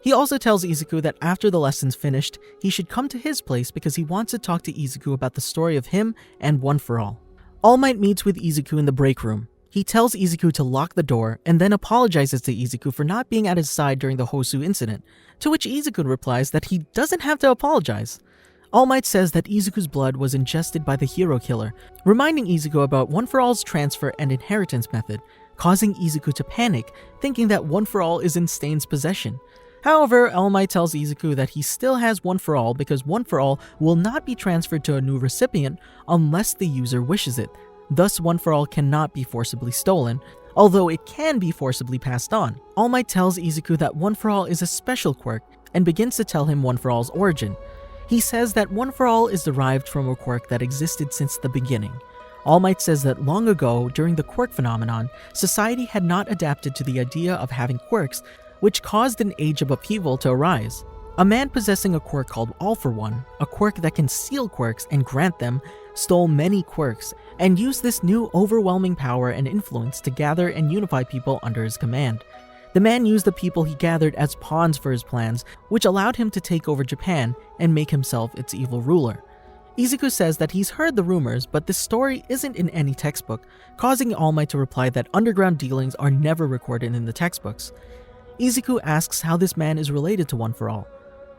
He also tells Izuku that after the lesson's finished, he should come to his place because he wants to talk to Izuku about the story of him and One For All. All Might meets with Izuku in the break room. He tells Izuku to lock the door and then apologizes to Izuku for not being at his side during the Hosu incident, to which Izuku replies that he doesn't have to apologize. All Might says that Izuku's blood was ingested by the hero killer, reminding Izuku about One For All's transfer and inheritance method, causing Izuku to panic, thinking that One For All is in Stain's possession. However, All Might tells Izuku that he still has One For All because One For All will not be transferred to a new recipient unless the user wishes it. Thus, One For All cannot be forcibly stolen, although it can be forcibly passed on. All Might tells Izuku that One For All is a special quirk and begins to tell him One For All's origin. He says that One For All is derived from a quirk that existed since the beginning. All Might says that long ago, during the quirk phenomenon, society had not adapted to the idea of having quirks, which caused an age of upheaval to arise. A man possessing a quirk called All For One, a quirk that can seal quirks and grant them, stole many quirks and used this new overwhelming power and influence to gather and unify people under his command. The man used the people he gathered as pawns for his plans, which allowed him to take over Japan and make himself its evil ruler. Izuku says that he's heard the rumors, but this story isn't in any textbook, causing All Might to reply that underground dealings are never recorded in the textbooks. Izuku asks how this man is related to One For All.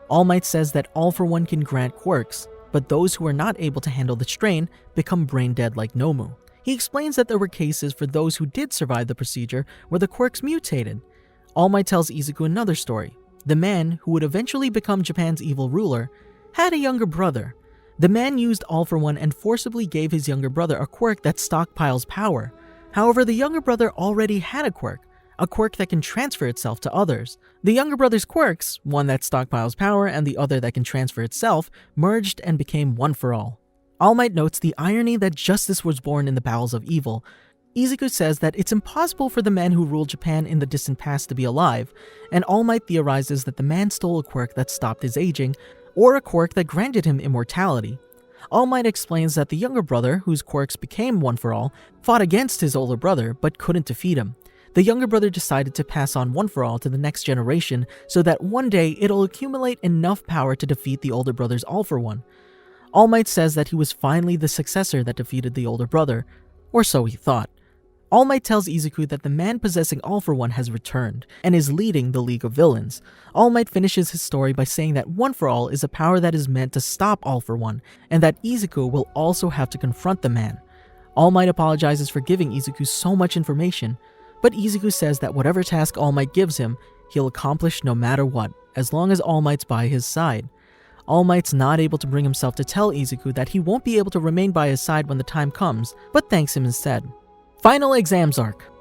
All Might says that All For One can grant quirks, but those who are not able to handle the strain become brain dead like Nomu. He explains that there were cases for those who did survive the procedure where the quirks mutated. All Might tells Izuku another story. The man, who would eventually become Japan's evil ruler, had a younger brother. The man used All For One and forcibly gave his younger brother a quirk that stockpiles power. However, the younger brother already had a quirk that can transfer itself to others. The younger brother's quirks, one that stockpiles power and the other that can transfer itself, merged and became One For All. All Might notes the irony that justice was born in the bowels of evil. Izuku says that it's impossible for the man who ruled Japan in the distant past to be alive, and All Might theorizes that the man stole a quirk that stopped his aging, or a quirk that granted him immortality. All Might explains that the younger brother, whose quirks became One For All, fought against his older brother but couldn't defeat him. The younger brother decided to pass on One For All to the next generation so that one day it'll accumulate enough power to defeat the older brother's All For One. All Might says that he was finally the successor that defeated the older brother, or so he thought. All Might tells Izuku that the man possessing All For One has returned and is leading the League of Villains. All Might finishes his story by saying that One For All is a power that is meant to stop All For One, and that Izuku will also have to confront the man. All Might apologizes for giving Izuku so much information, but Izuku says that whatever task All Might gives him, he'll accomplish no matter what, as long as All Might's by his side. All Might's not able to bring himself to tell Izuku that he won't be able to remain by his side when the time comes, but thanks him instead. Final Exams Arc.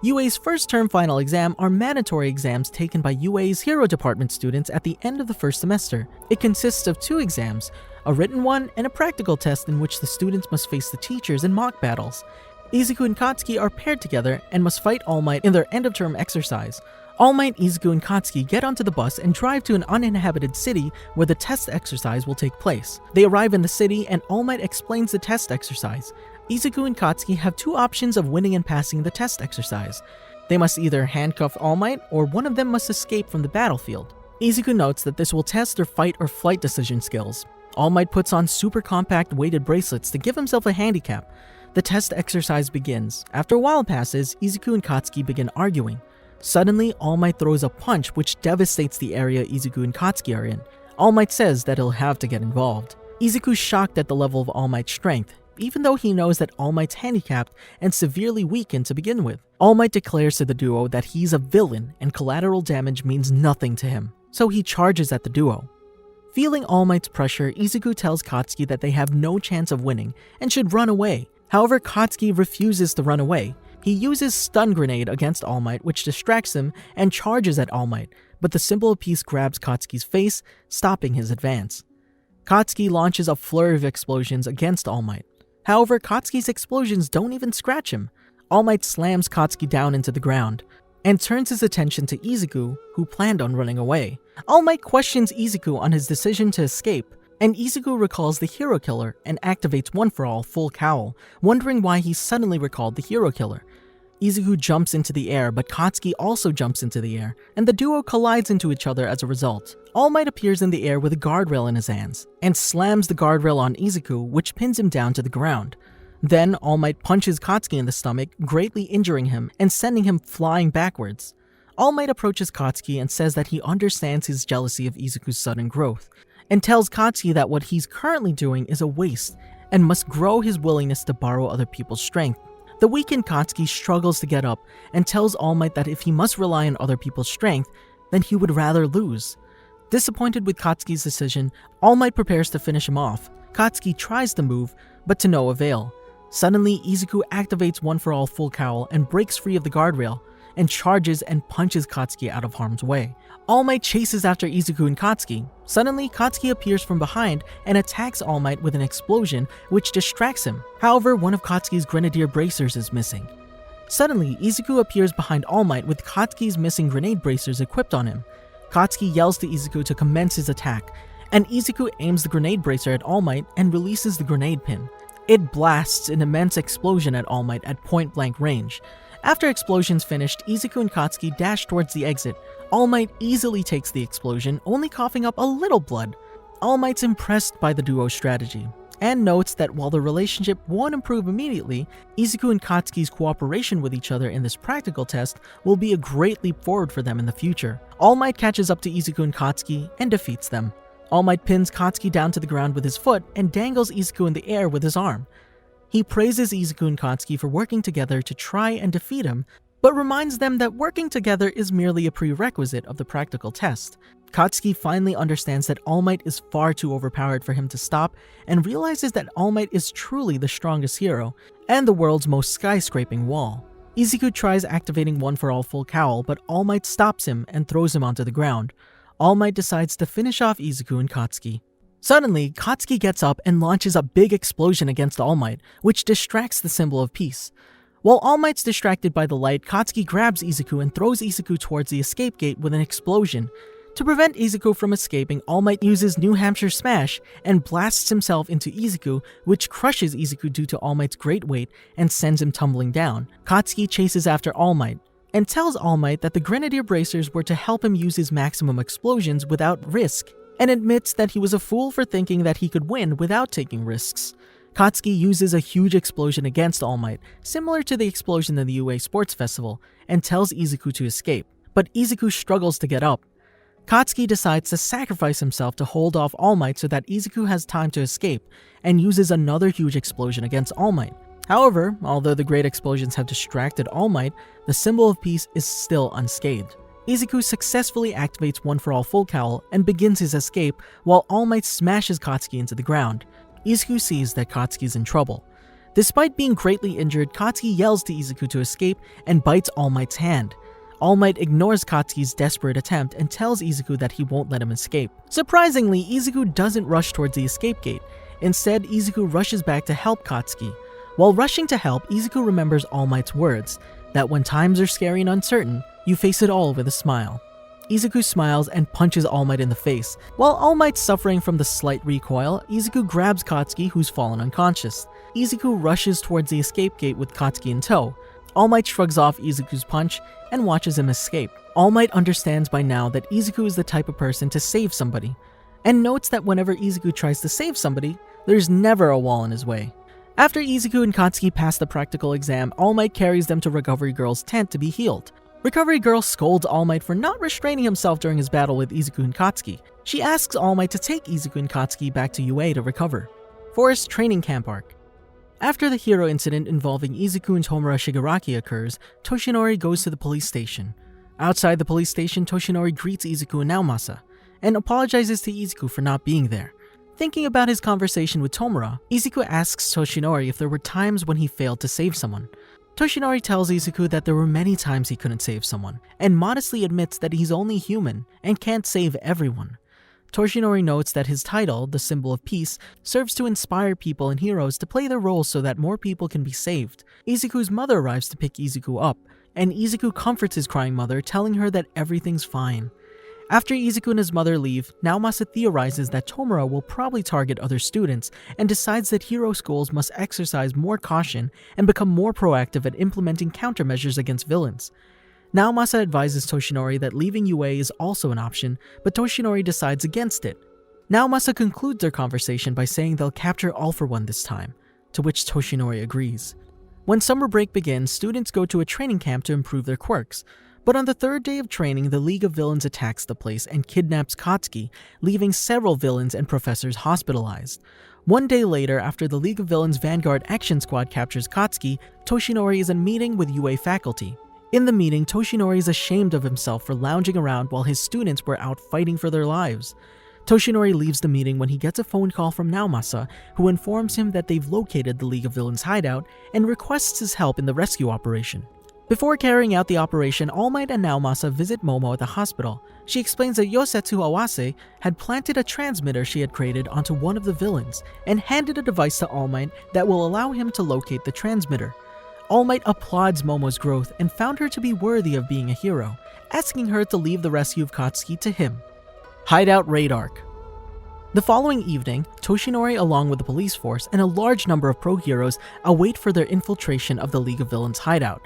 UA's first term final exam are mandatory exams taken by UA's Hero Department students at the end of the first semester. It consists of 2 exams, a written one and a practical test in which the students must face the teachers in mock battles. Izuku and Katsuki are paired together and must fight All Might in their end-of-term exercise. All Might, Izuku, and Katsuki get onto the bus and drive to an uninhabited city where the test exercise will take place. They arrive in the city and All Might explains the test exercise. Izuku and Katsuki have 2 options of winning and passing the test exercise. They must either handcuff All Might or one of them must escape from the battlefield. Izuku notes that this will test their fight or flight decision skills. All Might puts on super compact weighted bracelets to give himself a handicap. The test exercise begins. After a while passes, Izuku and Katsuki begin arguing. Suddenly, All Might throws a punch which devastates the area Izuku and Katsuki are in. All Might says that he'll have to get involved. Izuku's shocked at the level of All Might's strength, even though he knows that All Might's handicapped and severely weakened to begin with. All Might declares to the duo that he's a villain and collateral damage means nothing to him, so he charges at the duo. Feeling All Might's pressure, Izuku tells Katsuki that they have no chance of winning and should run away. However, Katsuki refuses to run away. He uses Stun Grenade against All Might, which distracts him and charges at All Might, but the symbol of peace grabs Katsuki's face, stopping his advance. Katsuki launches a flurry of explosions against All Might. However, Katsuki's explosions don't even scratch him. All Might slams Katsuki down into the ground and turns his attention to Izuku, who planned on running away. All Might questions Izuku on his decision to escape, and Izuku recalls the Hero Killer and activates One For All Full Cowl, wondering why he suddenly recalled the Hero Killer. Izuku jumps into the air, but Katsuki also jumps into the air, and the duo collides into each other as a result. All Might appears in the air with a guardrail in his hands, and slams the guardrail on Izuku, which pins him down to the ground. Then, All Might punches Katsuki in the stomach, greatly injuring him and sending him flying backwards. All Might approaches Katsuki and says that he understands his jealousy of Izuku's sudden growth, and tells Katsuki that what he's currently doing is a waste, and must grow his willingness to borrow other people's strength. The weakened Katsuki struggles to get up, and tells All Might that if he must rely on other people's strength, then he would rather lose. Disappointed with Katsuki's decision, All Might prepares to finish him off. Katsuki tries to move, but to no avail. Suddenly, Izuku activates One For All Full Cowl and breaks free of the guardrail, and charges and punches Katsuki out of harm's way. All Might chases after Izuku and Katsuki. Suddenly, Katsuki appears from behind and attacks All Might with an explosion, which distracts him. However, one of Katsuki's grenadier bracers is missing. Suddenly, Izuku appears behind All Might with Katsuki's missing grenade bracers equipped on him. Katsuki yells to Izuku to commence his attack, and Izuku aims the grenade bracer at All Might and releases the grenade pin. It blasts an immense explosion at All Might at point-blank range. After explosions finished, Izuku and Katsuki dash towards the exit. All Might easily takes the explosion, only coughing up a little blood. All Might's impressed by the duo's strategy, and notes that while the relationship won't improve immediately, Izuku and Katsuki's cooperation with each other in this practical test will be a great leap forward for them in the future. All Might catches up to Izuku and Katsuki and defeats them. All Might pins Katsuki down to the ground with his foot and dangles Izuku in the air with his arm. He praises Izuku and Katsuki for working together to try and defeat him, but reminds them that working together is merely a prerequisite of the practical test. Katsuki finally understands that All Might is far too overpowered for him to stop, and realizes that All Might is truly the strongest hero, and the world's most skyscraping wall. Izuku tries activating One For All Full Cowl, but All Might stops him and throws him onto the ground. All Might decides to finish off Izuku and Katsuki. Suddenly, Katsuki gets up and launches a big explosion against All Might, which distracts the symbol of peace. While All Might's distracted by the light, Katsuki grabs Izuku and throws Izuku towards the escape gate with an explosion. To prevent Izuku from escaping, All Might uses New Hampshire Smash and blasts himself into Izuku, which crushes Izuku due to All Might's great weight and sends him tumbling down. Katsuki chases after All Might, and tells All Might that the grenadier bracers were to help him use his maximum explosions without risk, and admits that he was a fool for thinking that he could win without taking risks. Katsuki uses a huge explosion against All Might, similar to the explosion in the UA Sports Festival, and tells Izuku to escape, but Izuku struggles to get up. Katsuki decides to sacrifice himself to hold off All Might so that Izuku has time to escape, and uses another huge explosion against All Might. However, although the great explosions have distracted All Might, the symbol of peace is still unscathed. Izuku successfully activates One For All Full Cowl and begins his escape, while All Might smashes Katsuki into the ground. Izuku sees that Katsuki is in trouble. Despite being greatly injured, Katsuki yells to Izuku to escape and bites All Might's hand. All Might ignores Katsuki's desperate attempt and tells Izuku that he won't let him escape. Surprisingly, Izuku doesn't rush towards the escape gate. Instead, Izuku rushes back to help Katsuki. While rushing to help, Izuku remembers All Might's words, that when times are scary and uncertain, you face it all with a smile. Izuku smiles and punches All Might in the face. While All Might's suffering from the slight recoil, Izuku grabs Katsuki, who's fallen unconscious. Izuku rushes towards the escape gate with Katsuki in tow. All Might shrugs off Izuku's punch and watches him escape. All Might understands by now that Izuku is the type of person to save somebody, and notes that whenever Izuku tries to save somebody, there's never a wall in his way. After Izuku and Katsuki pass the practical exam, All Might carries them to Recovery Girl's tent to be healed. Recovery Girl scolds All Might for not restraining himself during his battle with Izuku and Katsuki. She asks All Might to take Izuku and Katsuki back to UA to recover. Forest Training Camp Arc. After the hero incident involving Izuku and Tomura Shigaraki occurs, Toshinori goes to the police station. Outside the police station, Toshinori greets Izuku and Naomasa, and apologizes to Izuku for not being there. Thinking about his conversation with Tomura, Izuku asks Toshinori if there were times when he failed to save someone. Toshinori tells Izuku that there were many times he couldn't save someone, and modestly admits that he's only human and can't save everyone. Toshinori notes that his title, the symbol of peace, serves to inspire people and heroes to play their roles so that more people can be saved. Izuku's mother arrives to pick Izuku up, and Izuku comforts his crying mother, telling her that everything's fine. After Izuku and his mother leave, Naomasa theorizes that Tomura will probably target other students and decides that hero schools must exercise more caution and become more proactive at implementing countermeasures against villains. Naomasa advises Toshinori that leaving UA is also an option, but Toshinori decides against it. Naomasa concludes their conversation by saying they'll capture All For One this time, to which Toshinori agrees. When summer break begins, students go to a training camp to improve their quirks. But on the third day of training, the League of Villains attacks the place and kidnaps Katsuki, leaving several villains and professors hospitalized. One day later, after the League of Villains Vanguard Action Squad captures Katsuki, Toshinori is in a meeting with UA faculty. In the meeting, Toshinori is ashamed of himself for lounging around while his students were out fighting for their lives. Toshinori leaves the meeting when he gets a phone call from Naomasa, who informs him that they've located the League of Villains hideout and requests his help in the rescue operation. Before carrying out the operation, All Might and Naomasa visit Momo at the hospital. She explains that Yosetsu Awase had planted a transmitter she had created onto one of the villains and handed a device to All Might that will allow him to locate the transmitter. All Might applauds Momo's growth and found her to be worthy of being a hero, asking her to leave the rescue of Katsuki to him. Hideout Raid Arc. The following evening, Toshinori along with the police force and a large number of pro-heroes await for their infiltration of the League of Villains hideout.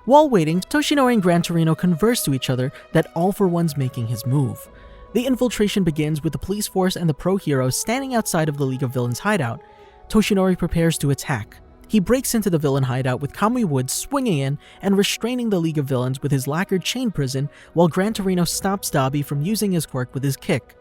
While waiting, Toshinori and Gran Torino converse to each other that All For One's making his move. The infiltration begins with the police force and the pro-heroes standing outside of the League of Villains hideout. Toshinori prepares to attack. He breaks into the villain hideout with Kamui Wood swinging in and restraining the League of Villains with his lacquered chain prison, while Gran Torino stops Dabi from using his quirk with his kick.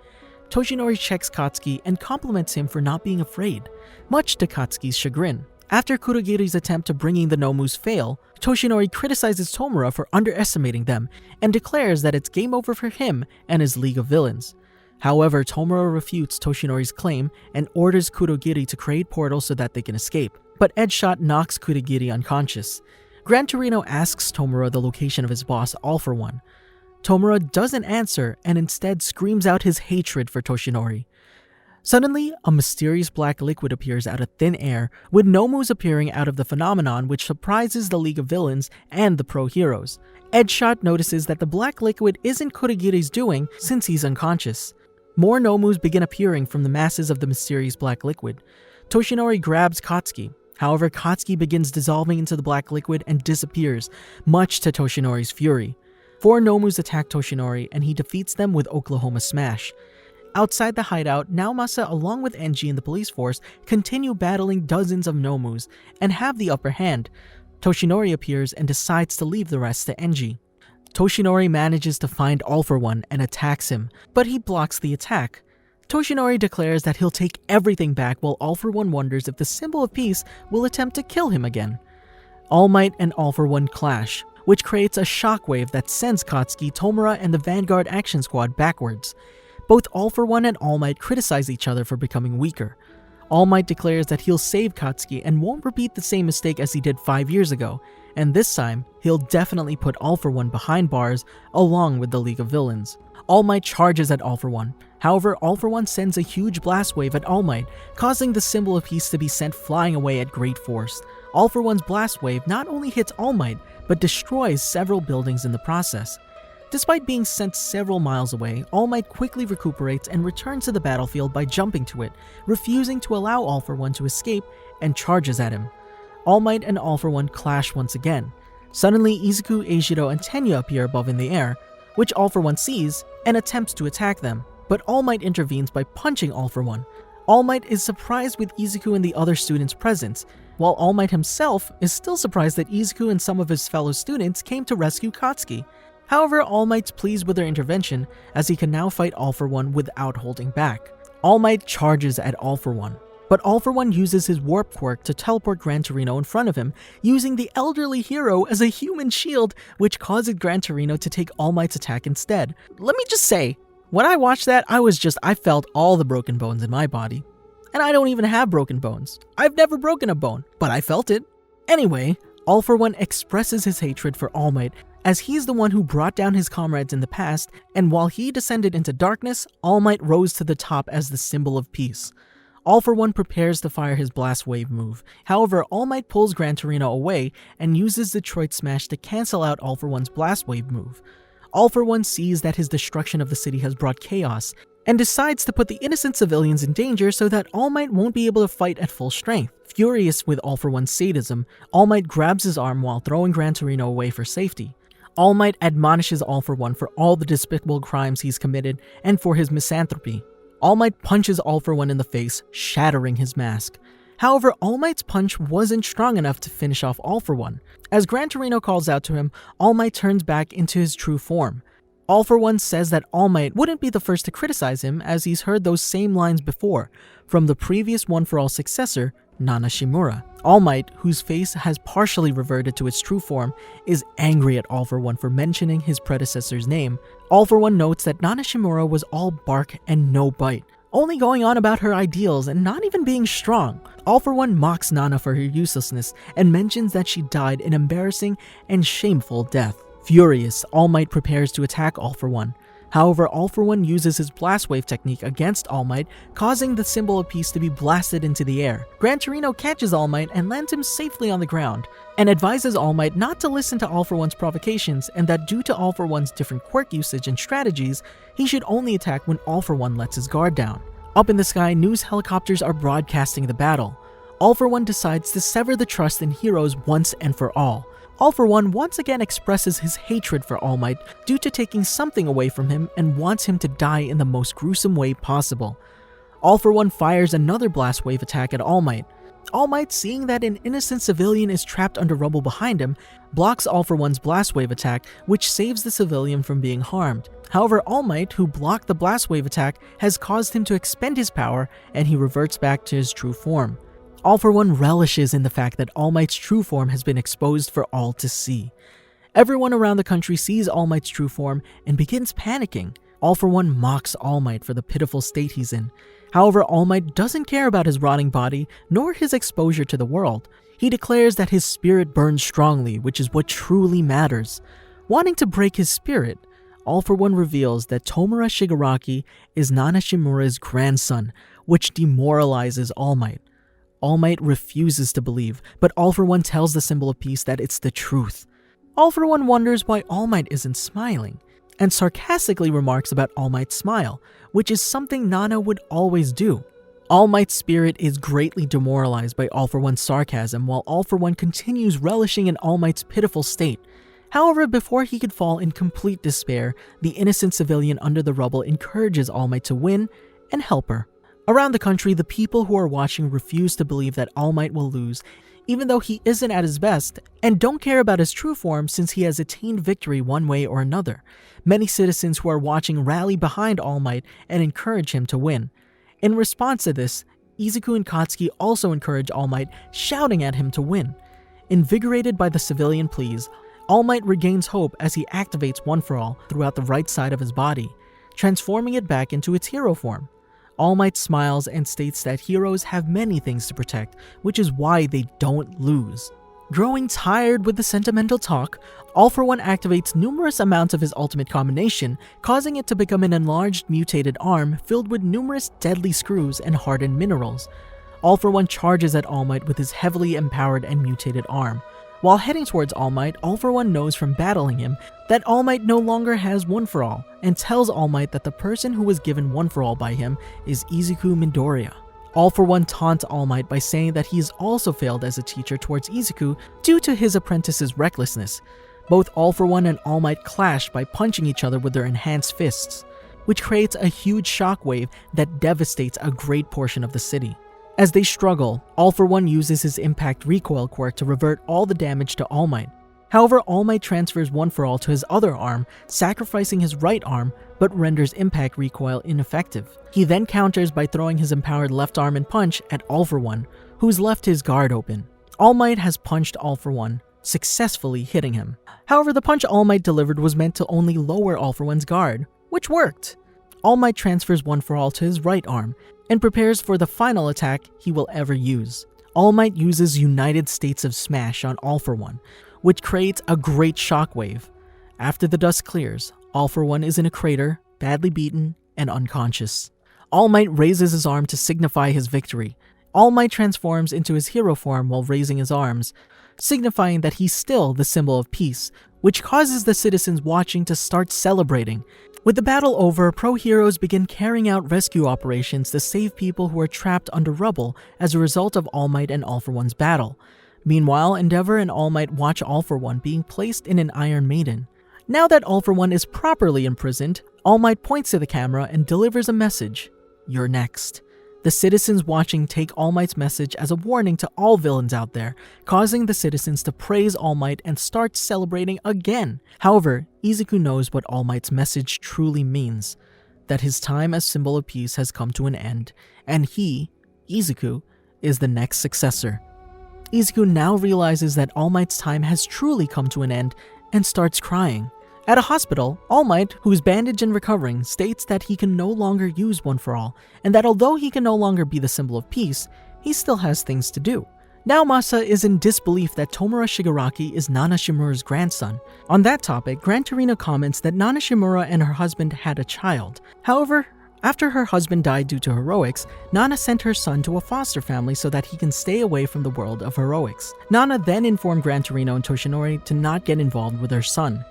Toshinori checks Katsuki and compliments him for not being afraid, much to Katsuki's chagrin. After Kurogiri's attempt to bringing the Nomus fail, Toshinori criticizes Tomura for underestimating them and declares that it's game over for him and his League of Villains. However, Tomura refutes Toshinori's claim and orders Kurogiri to create portals so that they can escape, but Edshot knocks Kurogiri unconscious. Gran Torino asks Tomura the location of his boss, All For One. Tomura doesn't answer and instead screams out his hatred for Toshinori. Suddenly, a mysterious black liquid appears out of thin air, with Nomus appearing out of the phenomenon, which surprises the League of Villains and the pro-heroes. Edshot notices that the black liquid isn't Kurogiri's doing since he's unconscious. More Nomus begin appearing from the masses of the mysterious black liquid. Toshinori grabs Katsuki. However, Katsuki begins dissolving into the black liquid and disappears, much to Toshinori's fury. 4 Nomus attack Toshinori and he defeats them with Oklahoma Smash. Outside the hideout, Naomasa along with Enji and the police force continue battling dozens of Nomus and have the upper hand. Toshinori appears and decides to leave the rest to Enji. Toshinori manages to find All For One and attacks him, but he blocks the attack. Toshinori declares that he'll take everything back while All For One wonders if the symbol of peace will attempt to kill him again. All Might and All For One clash, which creates a shockwave that sends Katsuki, Tomura, and the Vanguard Action Squad backwards. Both All For One and All Might criticize each other for becoming weaker. All Might declares that he'll save Katsuki and won't repeat the same mistake as he did 5 years ago, and this time, he'll definitely put All For One behind bars along with the League of Villains. All Might charges at All For One. However, All For One sends a huge blast wave at All Might, causing the symbol of peace to be sent flying away at great force. All For One's blast wave not only hits All Might, but destroys several buildings in the process. Despite being sent several miles away, All Might quickly recuperates and returns to the battlefield by jumping to it, refusing to allow All For One to escape, and charges at him. All Might and All For One clash once again. Suddenly, Izuku, Eijiro, and Tenya appear above in the air, which All For One sees and attempts to attack them, but All Might intervenes by punching All For One. All Might is surprised with Izuku and the other students' presence, while All Might himself is still surprised that Izuku and some of his fellow students came to rescue Katsuki. However, All Might's pleased with their intervention, as he can now fight All For One without holding back. All Might charges at All For One, but All For One uses his warp quirk to teleport Gran Torino in front of him, using the elderly hero as a human shield, which causes Gran Torino to take All Might's attack instead. Let me just say, when I watched that, I felt all the broken bones in my body. And I don't even have broken bones. I've never broken a bone, but I felt it. Anyway, All For One expresses his hatred for All Might, as he's the one who brought down his comrades in the past, and while he descended into darkness, All Might rose to the top as the symbol of peace. All For One prepares to fire his Blast Wave move. However, All Might pulls Gran Torino away and uses Detroit Smash to cancel out All For One's Blast Wave move. All For One sees that his destruction of the city has brought chaos, and decides to put the innocent civilians in danger so that All Might won't be able to fight at full strength. Furious with All For One's sadism, All Might grabs his arm while throwing Gran Torino away for safety. All Might admonishes All For One for all the despicable crimes he's committed and for his misanthropy. All Might punches All For One in the face, shattering his mask. However, All Might's punch wasn't strong enough to finish off All For One. As Gran Torino calls out to him, All Might turns back into his true form. All For One says that All Might wouldn't be the first to criticize him, as he's heard those same lines before, from the previous One For All successor, Nana Shimura. All Might, whose face has partially reverted to its true form, is angry at All For One for mentioning his predecessor's name. All For One notes that Nana Shimura was all bark and no bite, only going on about her ideals and not even being strong. All For One mocks Nana for her uselessness and mentions that she died an embarrassing and shameful death. Furious, All Might prepares to attack All For One. However, All For One uses his Blast Wave technique against All Might, causing the symbol of peace to be blasted into the air. Gran Torino catches All Might and lands him safely on the ground, and advises All Might not to listen to All For One's provocations, and that due to All For One's different quirk usage and strategies, he should only attack when All For One lets his guard down. Up in the sky, news helicopters are broadcasting the battle. All For One decides to sever the trust in heroes once and for all. All For One once again expresses his hatred for All Might due to taking something away from him and wants him to die in the most gruesome way possible. All For One fires another Blast Wave attack at All Might. All Might, seeing that an innocent civilian is trapped under rubble behind him, blocks All For One's Blast Wave attack, which saves the civilian from being harmed. However, All Might, who blocked the Blast Wave attack, has caused him to expend his power, and he reverts back to his true form. All For One relishes in the fact that All Might's true form has been exposed for all to see. Everyone around the country sees All Might's true form and begins panicking. All For One mocks All Might for the pitiful state he's in. However, All Might doesn't care about his rotting body nor his exposure to the world. He declares that his spirit burns strongly, which is what truly matters. Wanting to break his spirit, All For One reveals that Tomura Shigaraki is Nana Shimura's grandson, which demoralizes All Might. All Might refuses to believe, but All For One tells the symbol of peace that it's the truth. All For One wonders why All Might isn't smiling, and sarcastically remarks about All Might's smile, which is something Nana would always do. All Might's spirit is greatly demoralized by All For One's sarcasm, while All For One continues relishing in All Might's pitiful state. However, before he could fall in complete despair, the innocent civilian under the rubble encourages All Might to win and help her. Around the country, the people who are watching refuse to believe that All Might will lose, even though he isn't at his best, and don't care about his true form since he has attained victory one way or another. Many citizens who are watching rally behind All Might and encourage him to win. In response to this, Izuku and Katsuki also encourage All Might, shouting at him to win. Invigorated by the civilian pleas, All Might regains hope as he activates One For All throughout the right side of his body, transforming it back into its hero form. All Might smiles and states that heroes have many things to protect, which is why they don't lose. Growing tired with the sentimental talk, All For One activates numerous amounts of his ultimate combination, causing it to become an enlarged mutated arm filled with numerous deadly screws and hardened minerals. All For One charges at All Might with his heavily empowered and mutated arm. While heading towards All Might, All For One knows from battling him that All Might no longer has One For All, and tells All Might that the person who was given One For All by him is Izuku Midoriya. All For One taunts All Might by saying that he has also failed as a teacher towards Izuku due to his apprentice's recklessness. Both All For One and All Might clash by punching each other with their enhanced fists, which creates a huge shockwave that devastates a great portion of the city. As they struggle, All For One uses his Impact Recoil quirk to revert all the damage to All Might. However, All Might transfers One For All to his other arm, sacrificing his right arm, but renders Impact Recoil ineffective. He then counters by throwing his empowered left arm and punch at All For One, who's left his guard open. All Might has punched All For One, successfully hitting him. However, the punch All Might delivered was meant to only lower All For One's guard, which worked. All Might transfers One For All to his right arm and prepares for the final attack he will ever use. All Might uses United States of Smash on All For One, which creates a great shockwave. After the dust clears, All For One is in a crater, badly beaten, and unconscious. All Might raises his arm to signify his victory. All Might transforms into his hero form while raising his arms, signifying that he's still the symbol of peace, which causes the citizens watching to start celebrating. With the battle over, pro-heroes begin carrying out rescue operations to save people who are trapped under rubble as a result of All Might and All For One's battle. Meanwhile, Endeavor and All Might watch All For One being placed in an Iron Maiden. Now that All For One is properly imprisoned, All Might points to the camera and delivers a message. You're next. The citizens watching take All Might's message as a warning to all villains out there, causing the citizens to praise All Might and start celebrating again. However, Izuku knows what All Might's message truly means, that his time as symbol of peace has come to an end, and he, Izuku, is the next successor. Izuku now realizes that All Might's time has truly come to an end and starts crying. At a hospital, All Might, who is bandaged and recovering, states that he can no longer use One For All, and that although he can no longer be the symbol of peace, he still has things to do. Now Masa is in disbelief that Tomura Shigaraki is Nana Shimura's grandson. On that topic, Gran Torino comments that Nana Shimura and her husband had a child. However, after her husband died due to heroics, Nana sent her son to a foster family so that he can stay away from the world of heroics. Nana then informed Gran Torino and Toshinori to not get involved with her son.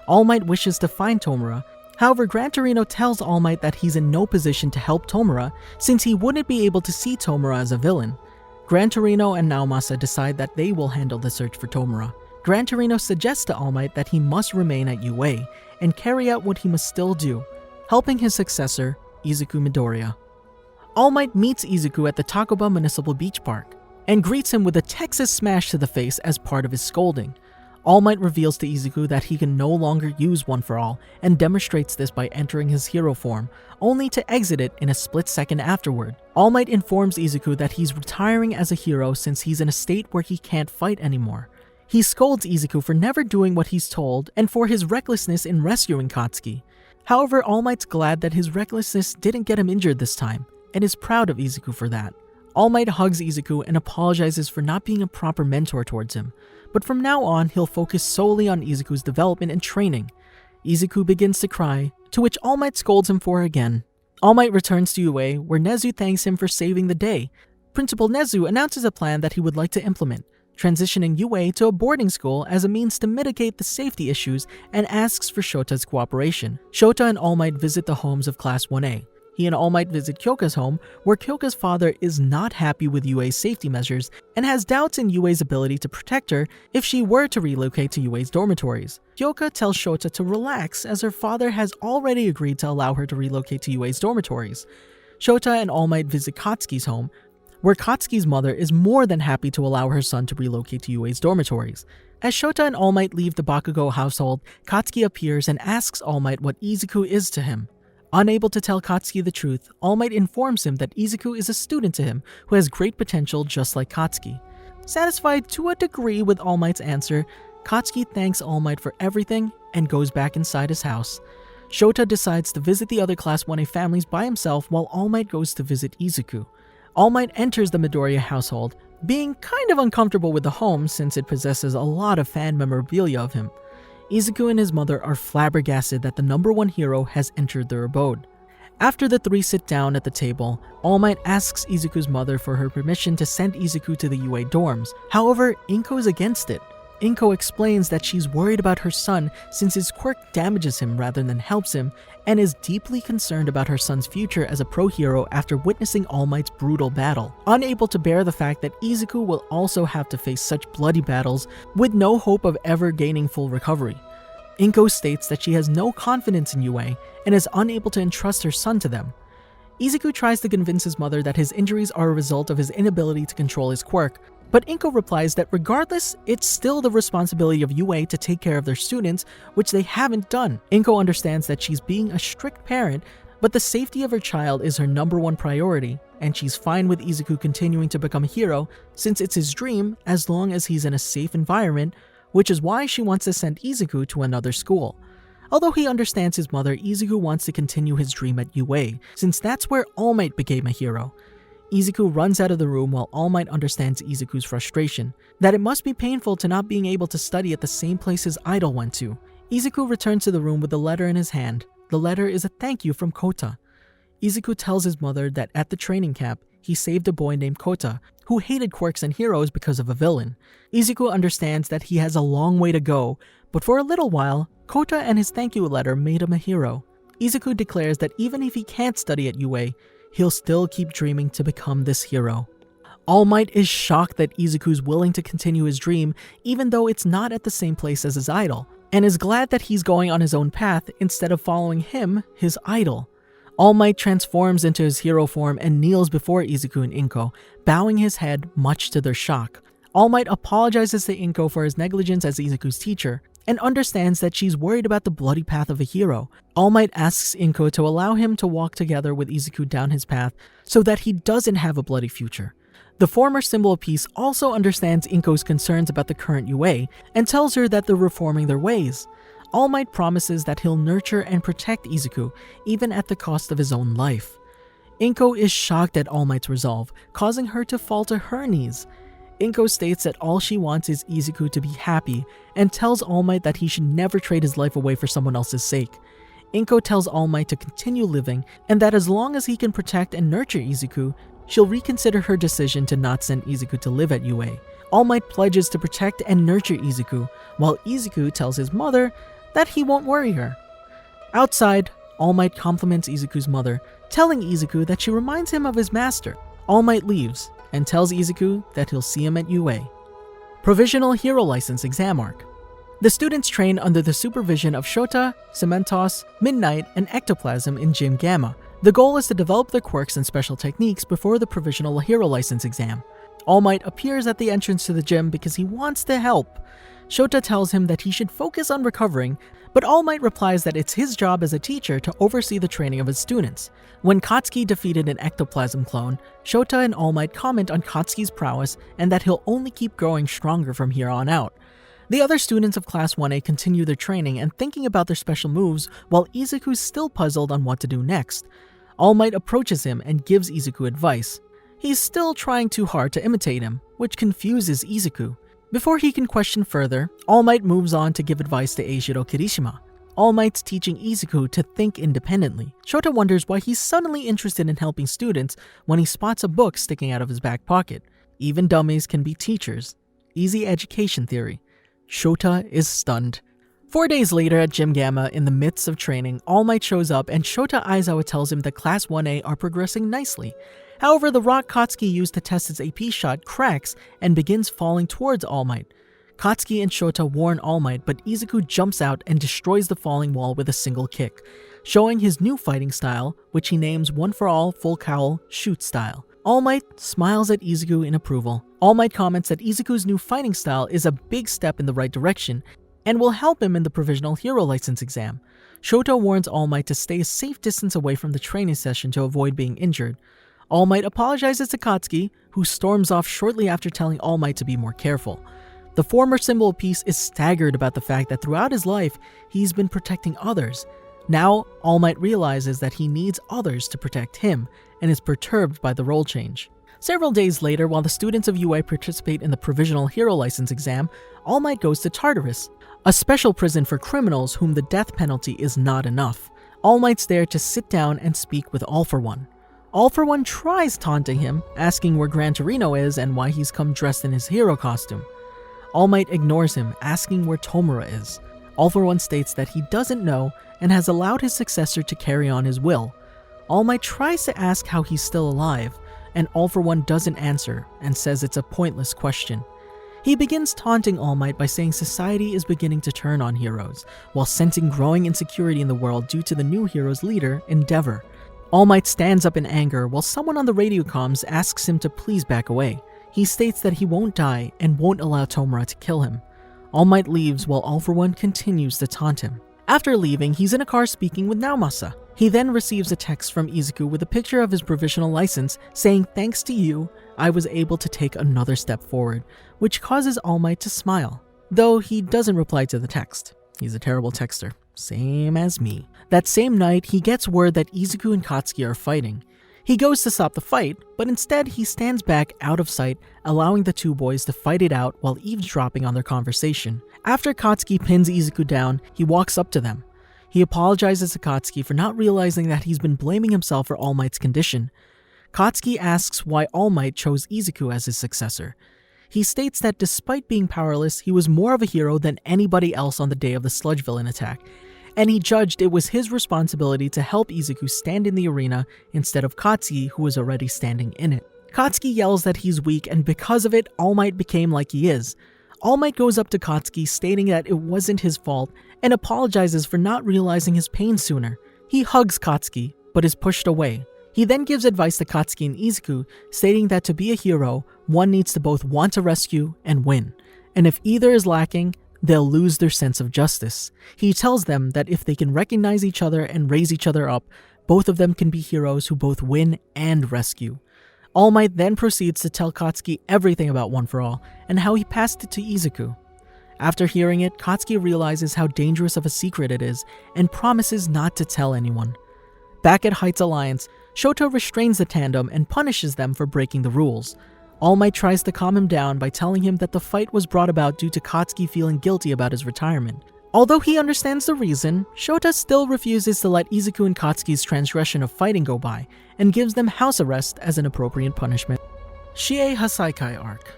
All Might wishes to find Tomura. However, Gran Torino tells All Might that he's in no position to help Tomura since he wouldn't be able to see Tomura as a villain. Gran Torino and Naomasa decide that they will handle the search for Tomura. Gran Torino suggests to All Might that he must remain at UA and carry out what he must still do, helping his successor, Izuku Midoriya. All Might meets Izuku at the Takoba Municipal Beach Park and greets him with a Texas smash to the face as part of his scolding. All Might reveals to Izuku that he can no longer use One For All and demonstrates this by entering his hero form, only to exit it in a split second afterward. All Might informs Izuku that he's retiring as a hero since he's in a state where he can't fight anymore. He scolds Izuku for never doing what he's told and for his recklessness in rescuing Katsuki. However, All Might's glad that his recklessness didn't get him injured this time, and is proud of Izuku for that. All Might hugs Izuku and apologizes for not being a proper mentor towards him, but from now on he'll focus solely on Izuku's development and training. Izuku begins to cry, to which All Might scolds him for again. All Might returns to UA, where Nezu thanks him for saving the day. Principal Nezu announces a plan that he would like to implement, transitioning UA to a boarding school as a means to mitigate the safety issues, and asks for Shota's cooperation. Shota and All Might visit the homes of Class 1A. He and All Might visit Kyoka's home, where Kyoka's father is not happy with UA's safety measures and has doubts in UA's ability to protect her if she were to relocate to UA's dormitories. Kyoka tells Shota to relax as her father has already agreed to allow her to relocate to UA's dormitories. Shota and All Might visit Katsuki's home, where Katsuki's mother is more than happy to allow her son to relocate to UA's dormitories. As Shota and All Might leave the Bakugo household, Katsuki appears and asks All Might what Izuku is to him. Unable to tell Katsuki the truth, All Might informs him that Izuku is a student to him who has great potential just like Katsuki. Satisfied to a degree with All Might's answer, Katsuki thanks All Might for everything and goes back inside his house. Shota decides to visit the other Class 1A families by himself while All Might goes to visit Izuku. All Might enters the Midoriya household, being kind of uncomfortable with the home since it possesses a lot of fan memorabilia of him. Izuku and his mother are flabbergasted that the #1 hero has entered their abode. After the three sit down at the table, All Might asks Izuku's mother for her permission to send Izuku to the UA dorms. However, Inko is against it. Inko explains that she's worried about her son since his quirk damages him rather than helps him, and is deeply concerned about her son's future as a pro-hero after witnessing All Might's brutal battle. Unable to bear the fact that Izuku will also have to face such bloody battles with no hope of ever gaining full recovery. Inko states that she has no confidence in UA and is unable to entrust her son to them. Izuku tries to convince his mother that his injuries are a result of his inability to control his quirk, but Inko replies that regardless, it's still the responsibility of UA to take care of their students, which they haven't done. Inko understands that she's being a strict parent, but the safety of her child is her #1 priority, and she's fine with Izuku continuing to become a hero since it's his dream as long as he's in a safe environment, which is why she wants to send Izuku to another school. Although he understands his mother, Izuku wants to continue his dream at UA, since that's where All Might became a hero. Izuku runs out of the room while All Might understands Izuku's frustration, that it must be painful to not being able to study at the same place his idol went to. Izuku returns to the room with the letter in his hand. The letter is a thank you from Kota. Izuku tells his mother that at the training camp, he saved a boy named Kota, who hated quirks and heroes because of a villain. Izuku understands that he has a long way to go, but for a little while, Kota and his thank you letter made him a hero. Izuku declares that even if he can't study at UA, he'll still keep dreaming to become this hero. All Might is shocked that Izuku's willing to continue his dream even though it's not at the same place as his idol, and is glad that he's going on his own path instead of following him, his idol. All Might transforms into his hero form and kneels before Izuku and Inko, bowing his head much to their shock. All Might apologizes to Inko for his negligence as Izuku's teacher, and understands that she's worried about the bloody path of a hero. All Might asks Inko to allow him to walk together with Izuku down his path so that he doesn't have a bloody future. The former symbol of peace also understands Inko's concerns about the current UA and tells her that they're reforming their ways. All Might promises that he'll nurture and protect Izuku, even at the cost of his own life. Inko is shocked at All Might's resolve, causing her to fall to her knees. Inko states that all she wants is Izuku to be happy, and tells All Might that he should never trade his life away for someone else's sake. Inko tells All Might to continue living, and that as long as he can protect and nurture Izuku, she'll reconsider her decision to not send Izuku to live at UA. All Might pledges to protect and nurture Izuku, while Izuku tells his mother that he won't worry her. Outside, All Might compliments Izuku's mother, telling Izuku that she reminds him of his master. All Might leaves, and tells Izuku that he'll see him at UA. Provisional Hero License Exam Arc. The students train under the supervision of Shota, Cementos, Midnight, and Ectoplasm in Gym Gamma. The goal is to develop their quirks and special techniques before the Provisional Hero License exam. All Might appears at the entrance to the gym because he wants to help. Shota tells him that he should focus on recovering, but All Might replies that it's his job as a teacher to oversee the training of his students. When Katsuki defeated an Ectoplasm clone, Shota and All Might comment on Katsuki's prowess and that he'll only keep growing stronger from here on out. The other students of Class 1A continue their training and thinking about their special moves, while Izuku's still puzzled on what to do next. All Might approaches him and gives Izuku advice. He's still trying too hard to imitate him, which confuses Izuku. Before he can question further, All Might moves on to give advice to Eijiro Kirishima. All Might's teaching Izuku to think independently. Shota wonders why he's suddenly interested in helping students when he spots a book sticking out of his back pocket. Even dummies can be teachers. Easy education theory. Shota is stunned. 4 days later at Gym Gamma, in the midst of training, All Might shows up and Shota Aizawa tells him that Class 1A are progressing nicely. However, the rock Katsuki used to test his AP shot cracks and begins falling towards All Might. Katsuki and Shota warn All Might, but Izuku jumps out and destroys the falling wall with a single kick, showing his new fighting style, which he names One For All Full Cowl Shoot Style. All Might smiles at Izuku in approval. All Might comments that Izuku's new fighting style is a big step in the right direction and will help him in the Provisional Hero License exam. Shota warns All Might to stay a safe distance away from the training session to avoid being injured. All Might apologizes to Katsuki, who storms off shortly after telling All Might to be more careful. The former symbol of peace is staggered about the fact that throughout his life, he's been protecting others. Now, All Might realizes that he needs others to protect him, and is perturbed by the role change. Several days later, while the students of UA participate in the Provisional Hero License exam, All Might goes to Tartarus, a special prison for criminals whom the death penalty is not enough. All Might's there to sit down and speak with All For One. All For One tries taunting him, asking where Gran Torino is and why he's come dressed in his hero costume. All Might ignores him, asking where Tomura is. All For One states that he doesn't know and has allowed his successor to carry on his will. All Might tries to ask how he's still alive, and All For One doesn't answer and says it's a pointless question. He begins taunting All Might by saying society is beginning to turn on heroes, while sensing growing insecurity in the world due to the new hero's leader, Endeavor. All Might stands up in anger while someone on the radio comms asks him to please back away. He states that he won't die and won't allow Tomura to kill him. All Might leaves while All For One continues to taunt him. After leaving, he's in a car speaking with Naomasa. He then receives a text from Izuku with a picture of his provisional license saying, "Thanks to you, I was able to take another step forward," which causes All Might to smile, though he doesn't reply to the text. He's a terrible texter. Same as me. That same night, he gets word that Izuku and Katsuki are fighting. He goes to stop the fight, but instead he stands back out of sight, allowing the two boys to fight it out while eavesdropping on their conversation. After Katsuki pins Izuku down, he walks up to them. He apologizes to Katsuki for not realizing that he's been blaming himself for All Might's condition. Katsuki asks why All Might chose Izuku as his successor. He states that despite being powerless, he was more of a hero than anybody else on the day of the sludge villain attack, and he judged it was his responsibility to help Izuku stand in the arena instead of Katsuki, who was already standing in it. Katsuki yells that he's weak, and because of it, All Might became like he is. All Might goes up to Katsuki stating that it wasn't his fault and apologizes for not realizing his pain sooner. He hugs Katsuki, but is pushed away. He then gives advice to Katsuki and Izuku, stating that to be a hero, one needs to both want to rescue and win, and if either is lacking, they'll lose their sense of justice. He tells them that if they can recognize each other and raise each other up, both of them can be heroes who both win and rescue. All Might then proceeds to tell Katsuki everything about One For All and how he passed it to Izuku. After hearing it, Katsuki realizes how dangerous of a secret it is and promises not to tell anyone. Back at Heights Alliance, Shota restrains the tandem and punishes them for breaking the rules. All Might tries to calm him down by telling him that the fight was brought about due to Katsuki feeling guilty about his retirement. Although he understands the reason, Shota still refuses to let Izuku and Katsuki's transgression of fighting go by, and gives them house arrest as an appropriate punishment. Shie Hassaikai Arc.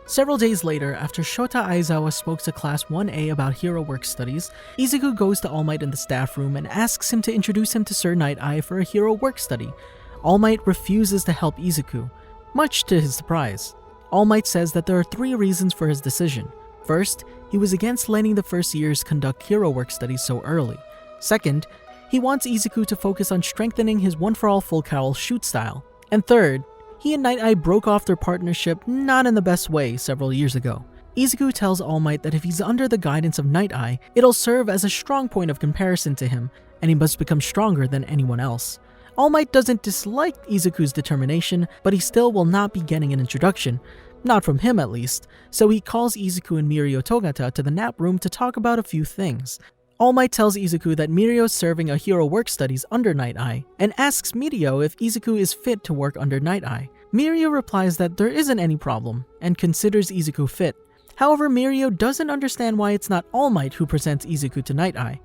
Several days later, after Shota Aizawa spoke to Class 1A about hero work studies, Izuku goes to All Might in the staff room and asks him to introduce him to Sir Night-Eye for a hero work study. All Might refuses to help Izuku, much to his surprise. All Might says that there are 3 reasons for his decision. First, he was against letting the first years conduct hero work studies so early. Second, he wants Izuku to focus on strengthening his One For All full cowl shoot style. And third, he and Night-Eye broke off their partnership not in the best way several years ago. Izuku tells All Might that if he's under the guidance of Night-Eye, it'll serve as a strong point of comparison to him, and he must become stronger than anyone else. All Might doesn't dislike Izuku's determination, but he still will not be getting an introduction. Not from him at least, so he calls Izuku and Mirio Togata to the nap room to talk about a few things. All Might tells Izuku that Mirio's serving a hero work studies under Night-Eye, and asks Mirio if Izuku is fit to work under Night-Eye. Mirio replies that there isn't any problem, and considers Izuku fit. However, Mirio doesn't understand why it's not All Might who presents Izuku to Night-Eye,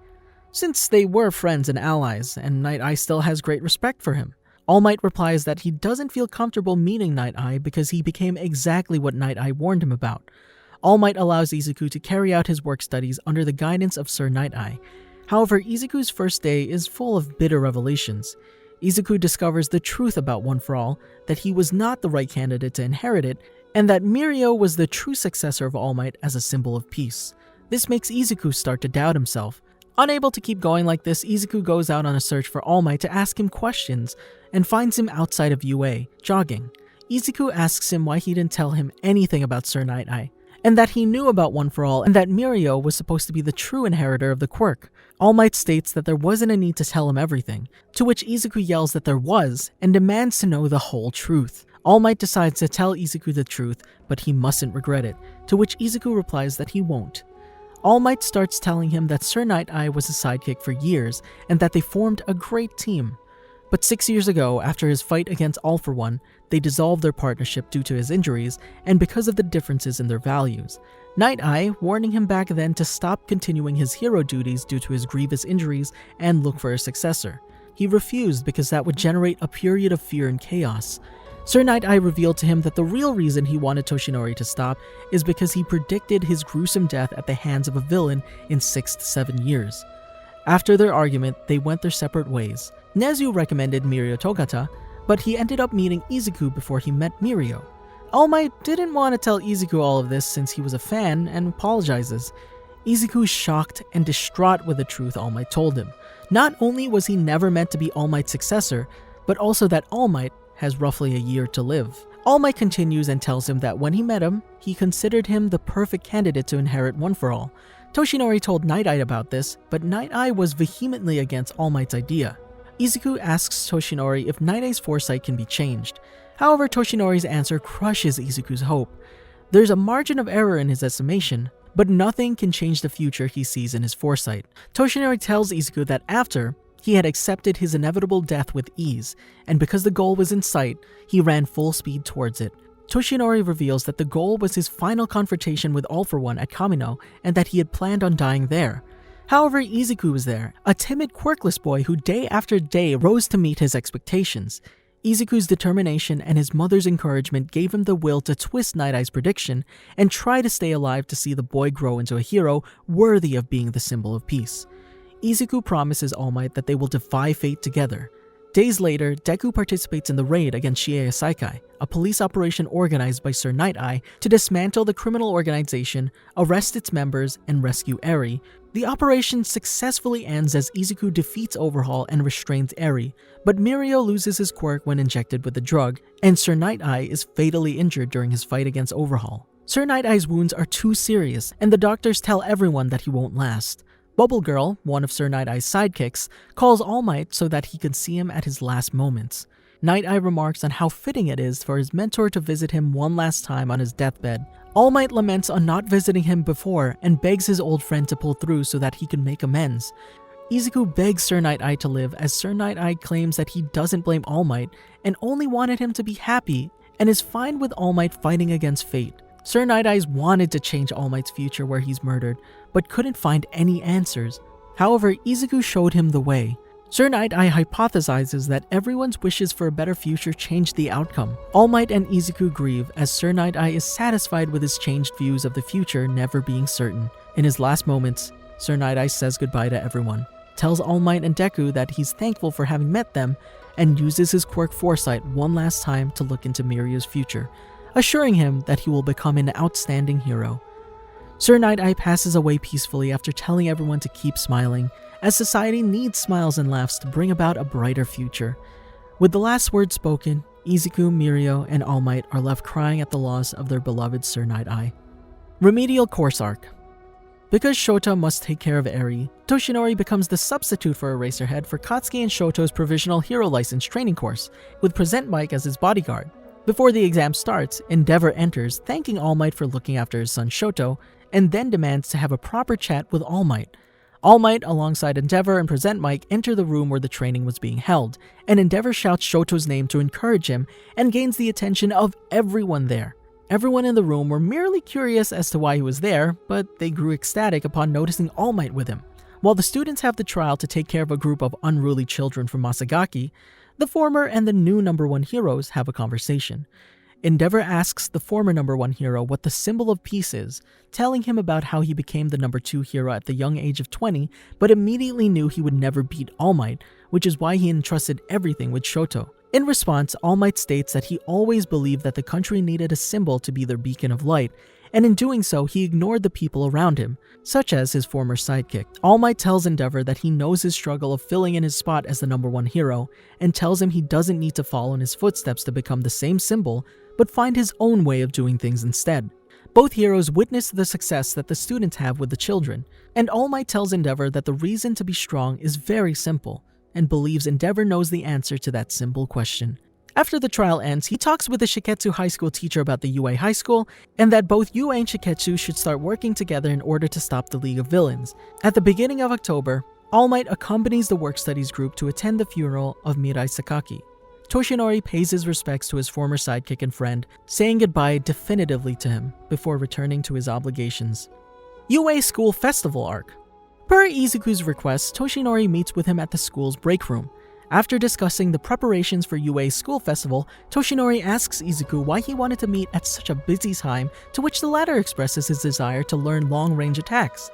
since they were friends and allies, and Night-Eye still has great respect for him. All Might replies that he doesn't feel comfortable meeting Night-Eye because he became exactly what Night-Eye warned him about. All Might allows Izuku to carry out his work studies under the guidance of Sir Night-Eye. However, Izuku's first day is full of bitter revelations. Izuku discovers the truth about One For All, that he was not the right candidate to inherit it, and that Mirio was the true successor of All Might as a symbol of peace. This makes Izuku start to doubt himself. Unable to keep going like this, Izuku goes out on a search for All Might to ask him questions, and finds him outside of UA, jogging. Izuku asks him why he didn't tell him anything about Sir Night-Eye, and that he knew about One For All and that Mirio was supposed to be the true inheritor of the quirk. All Might states that there wasn't a need to tell him everything, to which Izuku yells that there was, and demands to know the whole truth. All Might decides to tell Izuku the truth, but he mustn't regret it, to which Izuku replies that he won't. All Might starts telling him that Sir Night-Eye was a sidekick for years, and that they formed a great team. But 6 years ago, after his fight against All For One, they dissolved their partnership due to his injuries and because of the differences in their values. Night-Eye warning him back then to stop continuing his hero duties due to his grievous injuries and look for a successor. He refused because that would generate a period of fear and chaos. Sir Night-Eye revealed to him that the real reason he wanted Toshinori to stop is because he predicted his gruesome death at the hands of a villain in 6 to 7 years. After their argument, they went their separate ways. Nezu recommended Mirio Togata, but he ended up meeting Izuku before he met Mirio. All Might didn't want to tell Izuku all of this since he was a fan and apologizes. Izuku is shocked and distraught with the truth All Might told him. Not only was he never meant to be All Might's successor, but also that All Might has roughly a year to live. All Might continues and tells him that when he met him, he considered him the perfect candidate to inherit One For All. Toshinori told Night-Eye about this, but Night-Eye was vehemently against All Might's idea. Izuku asks Toshinori if Night-Eye's foresight can be changed. However, Toshinori's answer crushes Izuku's hope. There's a margin of error in his estimation. but nothing can change the future he sees in his foresight. Toshinori tells Izuku that after he had accepted his inevitable death with ease, and because the goal was in sight, he ran full speed towards it. Toshinori reveals that the goal was his final confrontation with All For One at Kamino, and that he had planned on dying there. However, Izuku was there, a timid, quirkless boy who day after day rose to meet his expectations. Izuku's determination and his mother's encouragement gave him the will to twist Night Eye's prediction and try to stay alive to see the boy grow into a hero worthy of being the symbol of peace. Izuku promises All Might that they will defy fate together. Days later, Deku participates in the raid against Shie Hassaikai, a police operation organized by Sir Night Eye to dismantle the criminal organization, arrest its members, and rescue Eri. The operation successfully ends as Izuku defeats Overhaul and restrains Eri, but Mirio loses his quirk when injected with the drug, and Sir Night Eye is fatally injured during his fight against Overhaul. Sir Night Eye's wounds are too serious, and the doctors tell everyone that he won't last. Bubble Girl, one of Sir Night Eye's sidekicks, calls All Might so that he can see him at his last moments. Night Eye remarks on how fitting it is for his mentor to visit him one last time on his deathbed. All Might laments on not visiting him before and begs his old friend to pull through so that he can make amends. Izuku begs Sir Night Eye to live as Sir Night Eye claims that he doesn't blame All Might and only wanted him to be happy and is fine with All Might fighting against fate. Sir Night Eyes wanted to change All Might's future where he's murdered, but couldn't find any answers. However, Izuku showed him the way. Sir Night Eye hypothesizes that everyone's wishes for a better future changed the outcome. All Might and Izuku grieve as Sir Night Eye is satisfied with his changed views of the future never being certain. In his last moments, Sir Night Eye says goodbye to everyone, tells All Might and Deku that he's thankful for having met them, and uses his quirk Foresight one last time to look into Mirio's future, assuring him that he will become an outstanding hero. Sir Night Eye passes away peacefully after telling everyone to keep smiling, as society needs smiles and laughs to bring about a brighter future. With the last word spoken, Izuku, Mirio, and All Might are left crying at the loss of their beloved Sir Night Eye. Remedial Course Arc. Because Shota must take care of Eri, Toshinori becomes the substitute for Eraserhead for Katsuki and Shoto's Provisional Hero License training course, with Present Mike as his bodyguard. Before the exam starts, Endeavor enters, thanking All Might for looking after his son Shoto, and then demands to have a proper chat with All Might. All Might, alongside Endeavor and Present Mike, enter the room where the training was being held, and Endeavor shouts Shoto's name to encourage him and gains the attention of everyone there. Everyone in the room were merely curious as to why he was there, but they grew ecstatic upon noticing All Might with him. While the students have the trial to take care of a group of unruly children from Masagaki, the former and the new number 1 heroes have a conversation. Endeavor asks the former number 1 hero what the symbol of peace is, telling him about how he became the number 2 hero at the young age of 20, but immediately knew he would never beat All Might, which is why he entrusted everything with Shoto. In response, All Might states that he always believed that the country needed a symbol to be their beacon of light, and in doing so, he ignored the people around him, such as his former sidekick. All Might tells Endeavor that he knows his struggle of filling in his spot as the number 1 hero, and tells him he doesn't need to follow in his footsteps to become the same symbol, but find his own way of doing things instead. Both heroes witness the success that the students have with the children, and All Might tells Endeavor that the reason to be strong is very simple, and believes Endeavor knows the answer to that simple question. After the trial ends, he talks with the Shiketsu High School teacher about the UA High School, and that both UA and Shiketsu should start working together in order to stop the League of Villains. At the beginning of October, All Might accompanies the work studies group to attend the funeral of Mirai Sakaki. Toshinori pays his respects to his former sidekick and friend, saying goodbye definitively to him before returning to his obligations. UA School Festival Arc. Per Izuku's request, Toshinori meets with him at the school's break room. After discussing the preparations for UA's school festival, Toshinori asks Izuku why he wanted to meet at such a busy time, to which the latter expresses his desire to learn long-range attacks.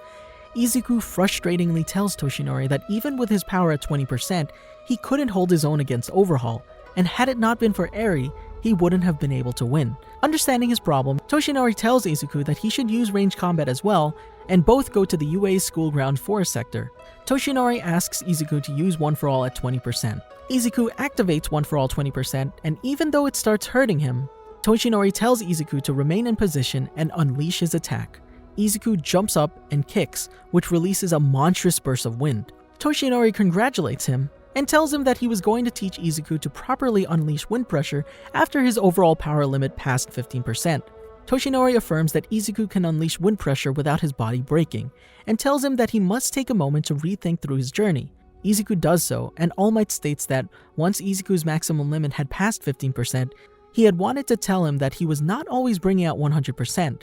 Izuku frustratingly tells Toshinori that even with his power at 20%, he couldn't hold his own against Overhaul, and had it not been for Eri, he wouldn't have been able to win. Understanding his problem, Toshinori tells Izuku that he should use range combat as well, and both go to the UA's school ground forest sector. Toshinori asks Izuku to use One For All at 20%. Izuku activates One For All 20%, and even though it starts hurting him, Toshinori tells Izuku to remain in position and unleash his attack. Izuku jumps up and kicks, which releases a monstrous burst of wind. Toshinori congratulates him, and tells him that he was going to teach Izuku to properly unleash wind pressure after his overall power limit passed 15%. Toshinori affirms that Izuku can unleash wind pressure without his body breaking, and tells him that he must take a moment to rethink through his journey. Izuku does so, and All Might states that once Izuku's maximum limit had passed 15%, he had wanted to tell him that he was not always bringing out 100%.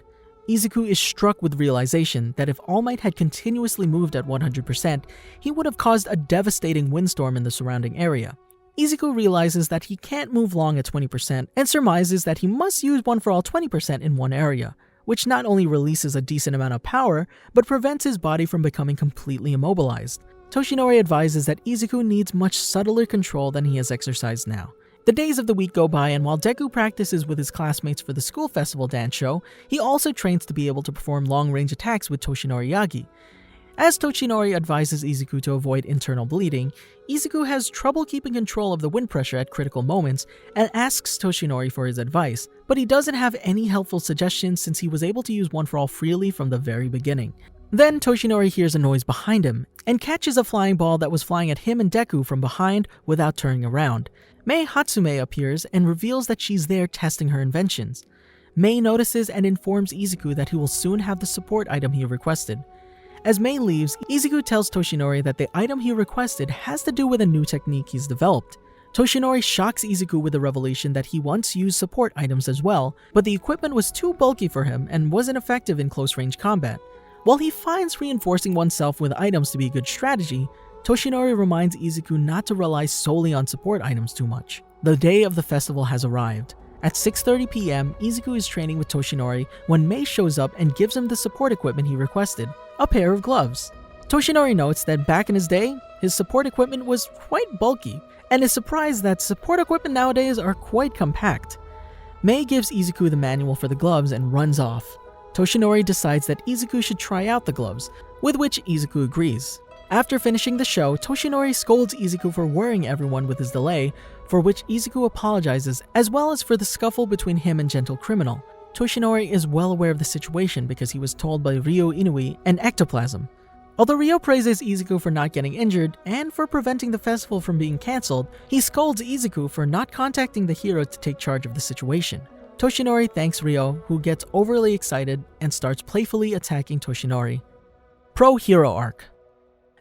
Izuku is struck with realization that if All Might had continuously moved at 100%, he would have caused a devastating windstorm in the surrounding area. Izuku realizes that he can't move long at 20% and surmises that he must use One For All 20% in one area, which not only releases a decent amount of power, but prevents his body from becoming completely immobilized. Toshinori advises that Izuku needs much subtler control than he has exercised now. The days of the week go by, and while Deku practices with his classmates for the school festival dance show, he also trains to be able to perform long-range attacks with Toshinori Yagi. As Toshinori advises Izuku to avoid internal bleeding, Izuku has trouble keeping control of the wind pressure at critical moments and asks Toshinori for his advice, but he doesn't have any helpful suggestions since he was able to use One For All freely from the very beginning. Then Toshinori hears a noise behind him and catches a flying ball that was flying at him and Deku from behind without turning around. Mei Hatsume appears and reveals that she's there testing her inventions. Mei notices and informs Izuku that he will soon have the support item he requested. As Mei leaves, Izuku tells Toshinori that the item he requested has to do with a new technique he's developed. Toshinori shocks Izuku with the revelation that he once used support items as well, but the equipment was too bulky for him and wasn't effective in close-range combat. While he finds reinforcing oneself with items to be a good strategy, Toshinori reminds Izuku not to rely solely on support items too much. The day of the festival has arrived. At 6:30 p.m., Izuku is training with Toshinori when Mei shows up and gives him the support equipment he requested, a pair of gloves. Toshinori notes that back in his day, his support equipment was quite bulky, and is surprised that support equipment nowadays are quite compact. Mei gives Izuku the manual for the gloves and runs off. Toshinori decides that Izuku should try out the gloves, with which Izuku agrees. After finishing the show, Toshinori scolds Izuku for worrying everyone with his delay, for which Izuku apologizes, as well as for the scuffle between him and Gentle Criminal. Toshinori is well aware of the situation because he was told by Ryo Inui and Ectoplasm. Although Ryo praises Izuku for not getting injured and for preventing the festival from being cancelled, he scolds Izuku for not contacting the hero to take charge of the situation. Toshinori thanks Ryo, who gets overly excited and starts playfully attacking Toshinori. Pro Hero Arc.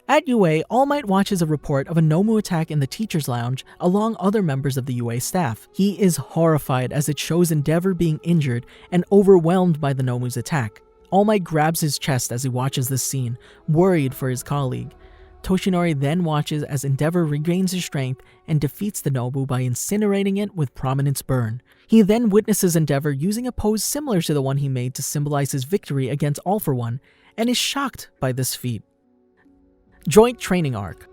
At UA, All Might watches a report of a Nomu attack in the teacher's lounge along other members of the UA staff. He is horrified as it shows Endeavor being injured and overwhelmed by the Nomu's attack. All Might grabs his chest as he watches this scene, worried for his colleague. Toshinori then watches as Endeavor regains his strength and defeats the Nomu by incinerating it with Prominence Burn. He then witnesses Endeavor using a pose similar to the one he made to symbolize his victory against All For One, and is shocked by this feat. Joint Training Arc.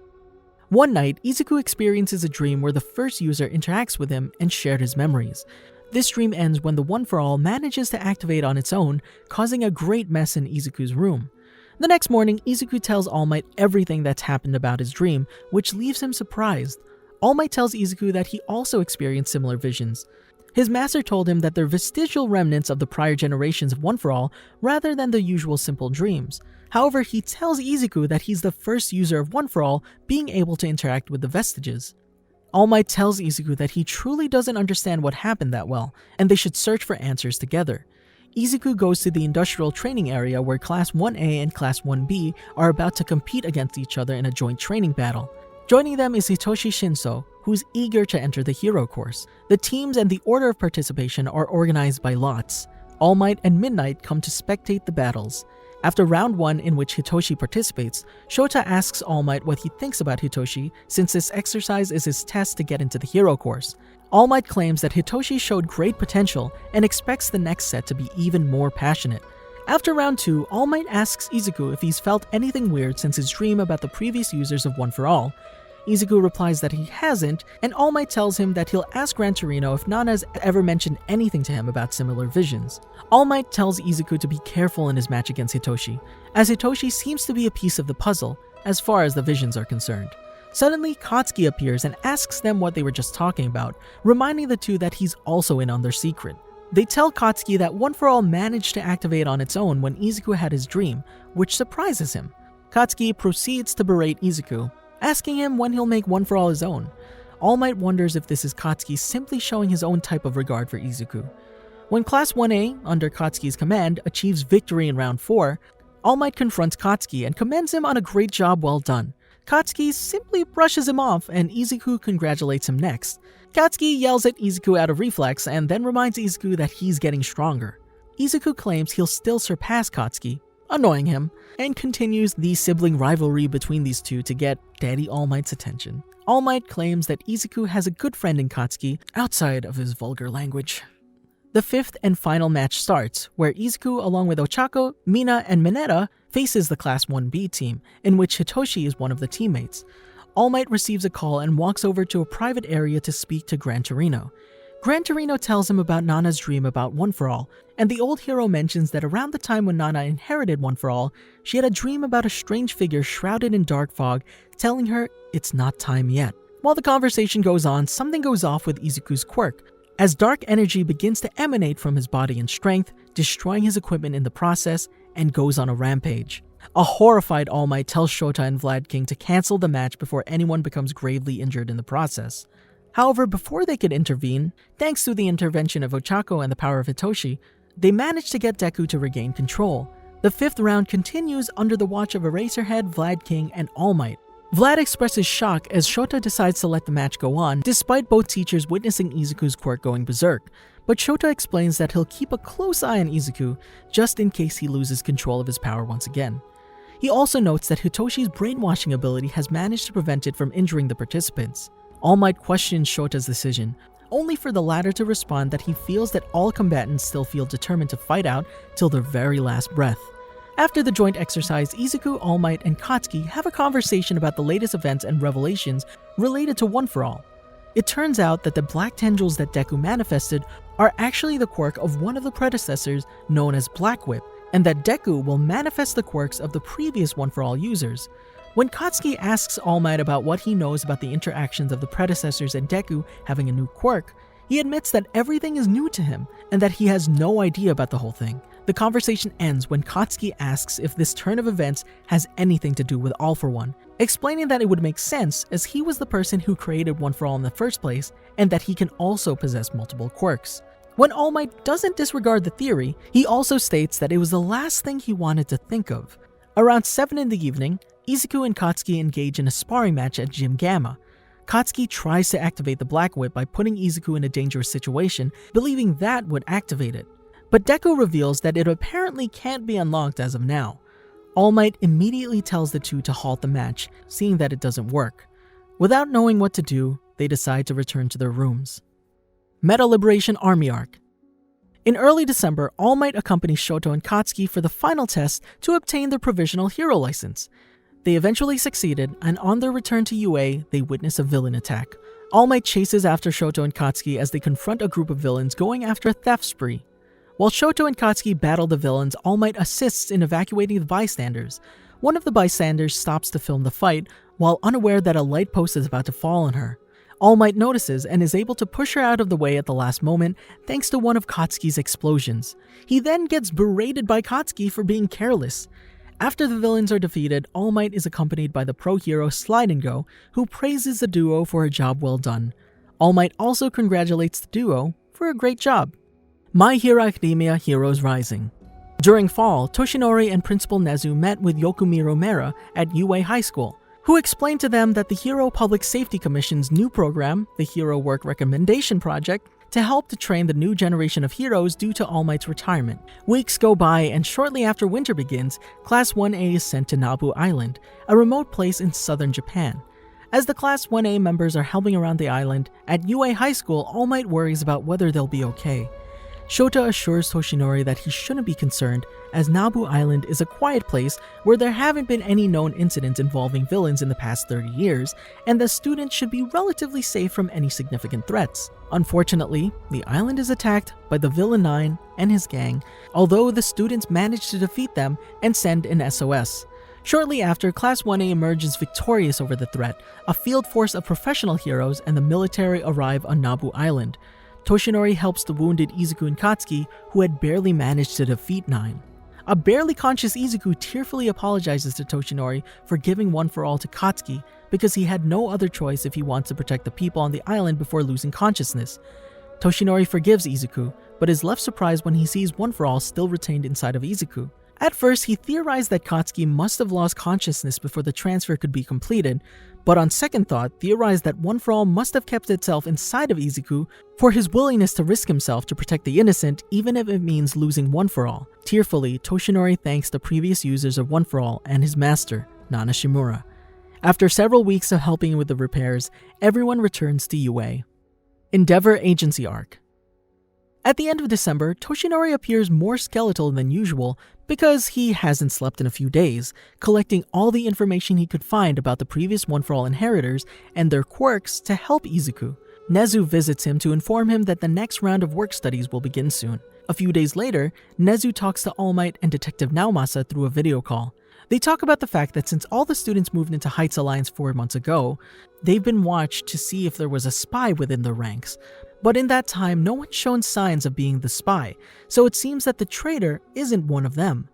One night, Izuku experiences a dream where the first user interacts with him and shared his memories. This dream ends when the One For All manages to activate on its own, causing a great mess in Izuku's room. The next morning, Izuku tells All Might everything that's happened about his dream, which leaves him surprised. All Might tells Izuku that he also experienced similar visions. His master told him that they're vestigial remnants of the prior generations of One For All rather than the usual simple dreams. However, he tells Izuku that he's the first user of One For All being able to interact with the vestiges. All Might tells Izuku that he truly doesn't understand what happened that well, and they should search for answers together. Izuku goes to the industrial training area where Class 1A and Class 1B are about to compete against each other in a joint training battle. Joining them is Hitoshi Shinso, who's eager to enter the hero course. The teams and the order of participation are organized by lots. All Might and Midnight come to spectate the battles. After round 1 in which Hitoshi participates, Shota asks All Might what he thinks about Hitoshi since this exercise is his test to get into the hero course. All Might claims that Hitoshi showed great potential and expects the next set to be even more passionate. After round 2, All Might asks Izuku if he's felt anything weird since his dream about the previous users of One For All. Izuku replies that he hasn't, and All Might tells him that he'll ask Gran Torino if Nana's ever mentioned anything to him about similar visions. All Might tells Izuku to be careful in his match against Hitoshi, as Hitoshi seems to be a piece of the puzzle, as far as the visions are concerned. Suddenly, Katsuki appears and asks them what they were just talking about, reminding the two that he's also in on their secret. They tell Katsuki that One For All managed to activate on its own when Izuku had his dream, which surprises him. Katsuki proceeds to berate Izuku, asking him when he'll make One For All his own. All Might wonders if this is Katsuki simply showing his own type of regard for Izuku. When Class 1A, under Katsuki's command, achieves victory in round 4, All Might confronts Katsuki and commends him on a great job well done. Katsuki simply brushes him off and Izuku congratulates him next. Katsuki yells at Izuku out of reflex and then reminds Izuku that he's getting stronger. Izuku claims he'll still surpass Katsuki, annoying him, and continues the sibling rivalry between these two to get Daddy All Might's attention. All Might claims that Izuku has a good friend in Katsuki outside of his vulgar language. The fifth and final match starts, where Izuku along with Ochako, Mina, and Mineta faces the Class 1B team, in which Hitoshi is one of the teammates. All Might receives a call and walks over to a private area to speak to Gran Torino. Gran Torino tells him about Nana's dream about One For All, and the old hero mentions that around the time when Nana inherited One For All, she had a dream about a strange figure shrouded in dark fog, telling her it's not time yet. While the conversation goes on, something goes off with Izuku's quirk, as dark energy begins to emanate from his body and strength, destroying his equipment in the process, and goes on a rampage. A horrified All Might tells Shota and Vlad King to cancel the match before anyone becomes gravely injured in the process. However, before they could intervene, thanks to the intervention of Ochako and the power of Hitoshi, they managed to get Deku to regain control. The fifth round continues under the watch of Eraserhead, Vlad King, and All Might. Vlad expresses shock as Shota decides to let the match go on, despite both teachers witnessing Izuku's quirk going berserk. But Shota explains that he'll keep a close eye on Izuku, just in case he loses control of his power once again. He also notes that Hitoshi's brainwashing ability has managed to prevent it from injuring the participants. All Might questions Shota's decision, only for the latter to respond that he feels that all combatants still feel determined to fight out till their very last breath. After the joint exercise, Izuku, All Might, and Katsuki have a conversation about the latest events and revelations related to One For All. It turns out that the black tendrils that Deku manifested are actually the quirk of one of the predecessors known as Black Whip, and that Deku will manifest the quirks of the previous One For All users. When Katsuki asks All Might about what he knows about the interactions of the predecessors and Deku having a new quirk, he admits that everything is new to him and that he has no idea about the whole thing. The conversation ends when Katsuki asks if this turn of events has anything to do with All For One, explaining that it would make sense as he was the person who created One For All in the first place and that he can also possess multiple quirks. When All Might doesn't disregard the theory, he also states that it was the last thing he wanted to think of. Around 7 in the evening, Izuku and Katsuki engage in a sparring match at Gym Gamma. Katsuki tries to activate the Black Whip by putting Izuku in a dangerous situation, believing that would activate it. But Deku reveals that it apparently can't be unlocked as of now. All Might immediately tells the two to halt the match, seeing that it doesn't work. Without knowing what to do, they decide to return to their rooms. Meta Liberation Army Arc. In early December, All Might accompanies Shoto and Katsuki for the final test to obtain their provisional hero license. They eventually succeeded, and on their return to UA, they witness a villain attack. All Might chases after Shoto and Katsuki as they confront a group of villains going after a theft spree. While Shoto and Katsuki battle the villains, All Might assists in evacuating the bystanders. One of the bystanders stops to film the fight, while unaware that a light post is about to fall on her. All Might notices and is able to push her out of the way at the last moment thanks to one of Katsuki's explosions. He then gets berated by Katsuki for being careless. After the villains are defeated, All Might is accompanied by the pro hero Slide and Go, who praises the duo for a job well done. All Might also congratulates the duo for a great job. My Hero Academia Heroes Rising. During fall, Toshinori and Principal Nezu met with Yokumiro Mera at UA High School, who explained to them that the Hero Public Safety Commission's new program, the Hero Work Recommendation Project, to help to train the new generation of heroes due to All Might's retirement. Weeks go by, and shortly after winter begins, Class 1A is sent to Nabu Island, a remote place in southern Japan. As the Class 1A members are helping around the island, at UA High School, All Might worries about whether they'll be okay. Shota assures Toshinori that he shouldn't be concerned, as Nabu Island is a quiet place where there haven't been any known incidents involving villains in the past 30 years, and the students should be relatively safe from any significant threats. Unfortunately, the island is attacked by the Villain 9 and his gang, although the students manage to defeat them and send an SOS. Shortly after, Class 1A emerges victorious over the threat. A field force of professional heroes and the military arrive on Nabu Island. Toshinori helps the wounded Izuku and Katsuki, who had barely managed to defeat 9. A barely conscious Izuku tearfully apologizes to Toshinori for giving One For All to Katsuki because he had no other choice if he wants to protect the people on the island before losing consciousness. Toshinori forgives Izuku, but is left surprised when he sees One For All still retained inside of Izuku. At first, he theorized that Katsuki must have lost consciousness before the transfer could be completed, but on second thought, theorized that One For All must have kept itself inside of Izuku for his willingness to risk himself to protect the innocent, even if it means losing One For All. Tearfully, Toshinori thanks the previous users of One For All and his master, Nana Shimura. After several weeks of helping with the repairs, everyone returns to UA. Endeavor Agency Arc. At the end of December, Toshinori appears more skeletal than usual because he hasn't slept in a few days, collecting all the information he could find about the previous One For All inheritors and their quirks to help Izuku. Nezu visits him to inform him that the next round of work studies will begin soon. A few days later, Nezu talks to All Might and Detective Naomasa through a video call. They talk about the fact that since all the students moved into Heights Alliance 4 months ago, they've been watched to see if there was a spy within their ranks. But in that time, no one's shown signs of being the spy, so it seems that the traitor isn't one of them.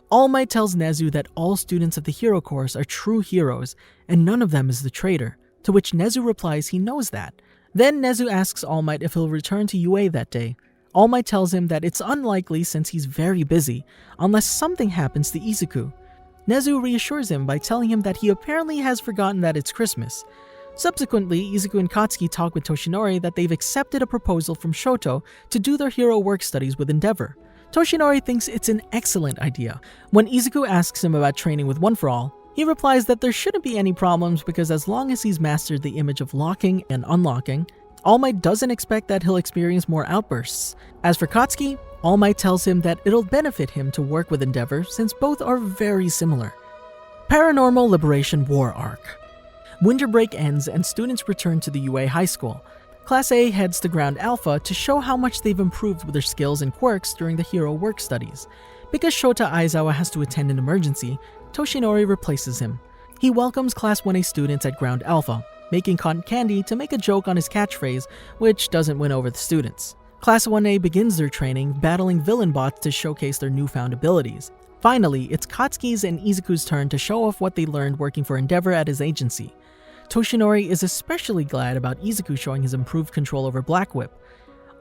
All Might tells Nezu that all students of the hero course are true heroes, and none of them is the traitor, to which Nezu replies he knows that. Then Nezu asks All Might if he'll return to UA that day. All Might tells him that it's unlikely since he's very busy, unless something happens to Izuku. Nezu reassures him by telling him that he apparently has forgotten that it's Christmas. Subsequently, Izuku and Katsuki talk with Toshinori that they've accepted a proposal from Shoto to do their hero work studies with Endeavor. Toshinori thinks it's an excellent idea. When Izuku asks him about training with One For All, he replies that there shouldn't be any problems because as long as he's mastered the image of locking and unlocking, All Might doesn't expect that he'll experience more outbursts. As for Katsuki, All Might tells him that it'll benefit him to work with Endeavor since both are very similar. Paranormal Liberation War Arc. Winter break ends and students return to the UA High School. Class A heads to Ground Alpha to show how much they've improved with their skills and quirks during the hero work studies. Because Shota Aizawa has to attend an emergency, Toshinori replaces him. He welcomes Class 1A students at Ground Alpha, making cotton candy to make a joke on his catchphrase, which doesn't win over the students. Class 1A begins their training, battling villain bots to showcase their newfound abilities. Finally, it's Katsuki's and Izuku's turn to show off what they learned working for Endeavor at his agency. Toshinori is especially glad about Izuku showing his improved control over Black Whip.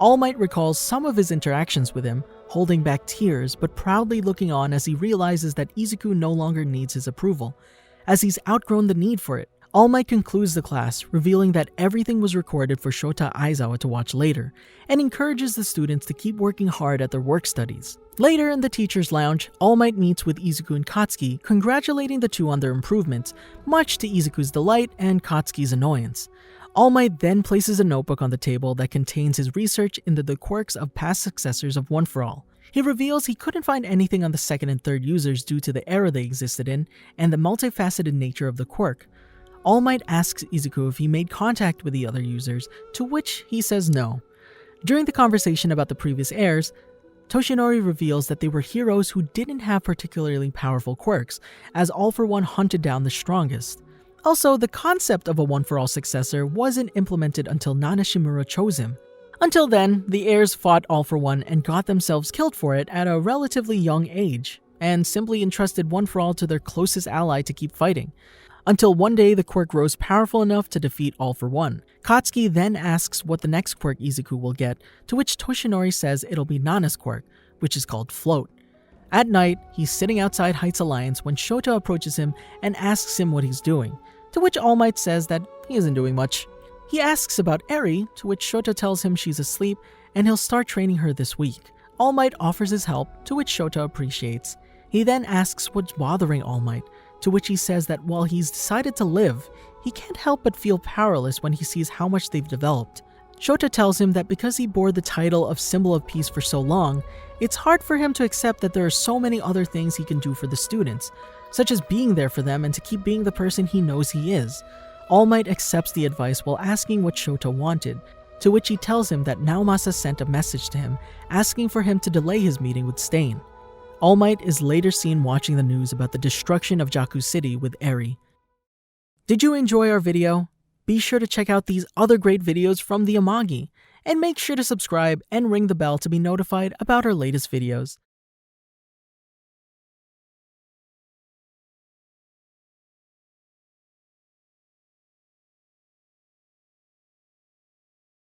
All Might recalls some of his interactions with him, holding back tears but proudly looking on as he realizes that Izuku no longer needs his approval, as he's outgrown the need for it. All Might concludes the class, revealing that everything was recorded for Shota Aizawa to watch later, and encourages the students to keep working hard at their work studies. Later in the teacher's lounge, All Might meets with Izuku and Katsuki, congratulating the two on their improvements, much to Izuku's delight and Katsuki's annoyance. All Might then places a notebook on the table that contains his research into the quirks of past successors of One For All. He reveals he couldn't find anything on the second and third users due to the era they existed in and the multifaceted nature of the quirk. All Might asks Izuku if he made contact with the other users, to which he says no. During the conversation about the previous heirs, Toshinori reveals that they were heroes who didn't have particularly powerful quirks, as All For One hunted down the strongest. Also, the concept of a One For All successor wasn't implemented until Nana Shimura chose him. Until then, the heirs fought All For One and got themselves killed for it at a relatively young age, and simply entrusted One For All to their closest ally to keep fighting. Until one day the quirk grows powerful enough to defeat All For One. Katsuki then asks what the next quirk Izuku will get, to which Toshinori says it'll be Nana's quirk, which is called Float. At night, he's sitting outside Heights Alliance when Shota approaches him and asks him what he's doing, to which All Might says that he isn't doing much. He asks about Eri, to which Shota tells him she's asleep and he'll start training her this week. All Might offers his help, to which Shota appreciates. He then asks what's bothering All Might, to which he says that while he's decided to live, he can't help but feel powerless when he sees how much they've developed. Shota tells him that because he bore the title of Symbol of Peace for so long, it's hard for him to accept that there are so many other things he can do for the students, such as being there for them and to keep being the person he knows he is. All Might accepts the advice while asking what Shota wanted, to which he tells him that Naomasa sent a message to him asking for him to delay his meeting with Stain. All Might is later seen watching the news about the destruction of Jakku City with Eri. Did you enjoy our video? Be sure to check out these other great videos from the Amagi, and make sure to subscribe and ring the bell to be notified about our latest videos.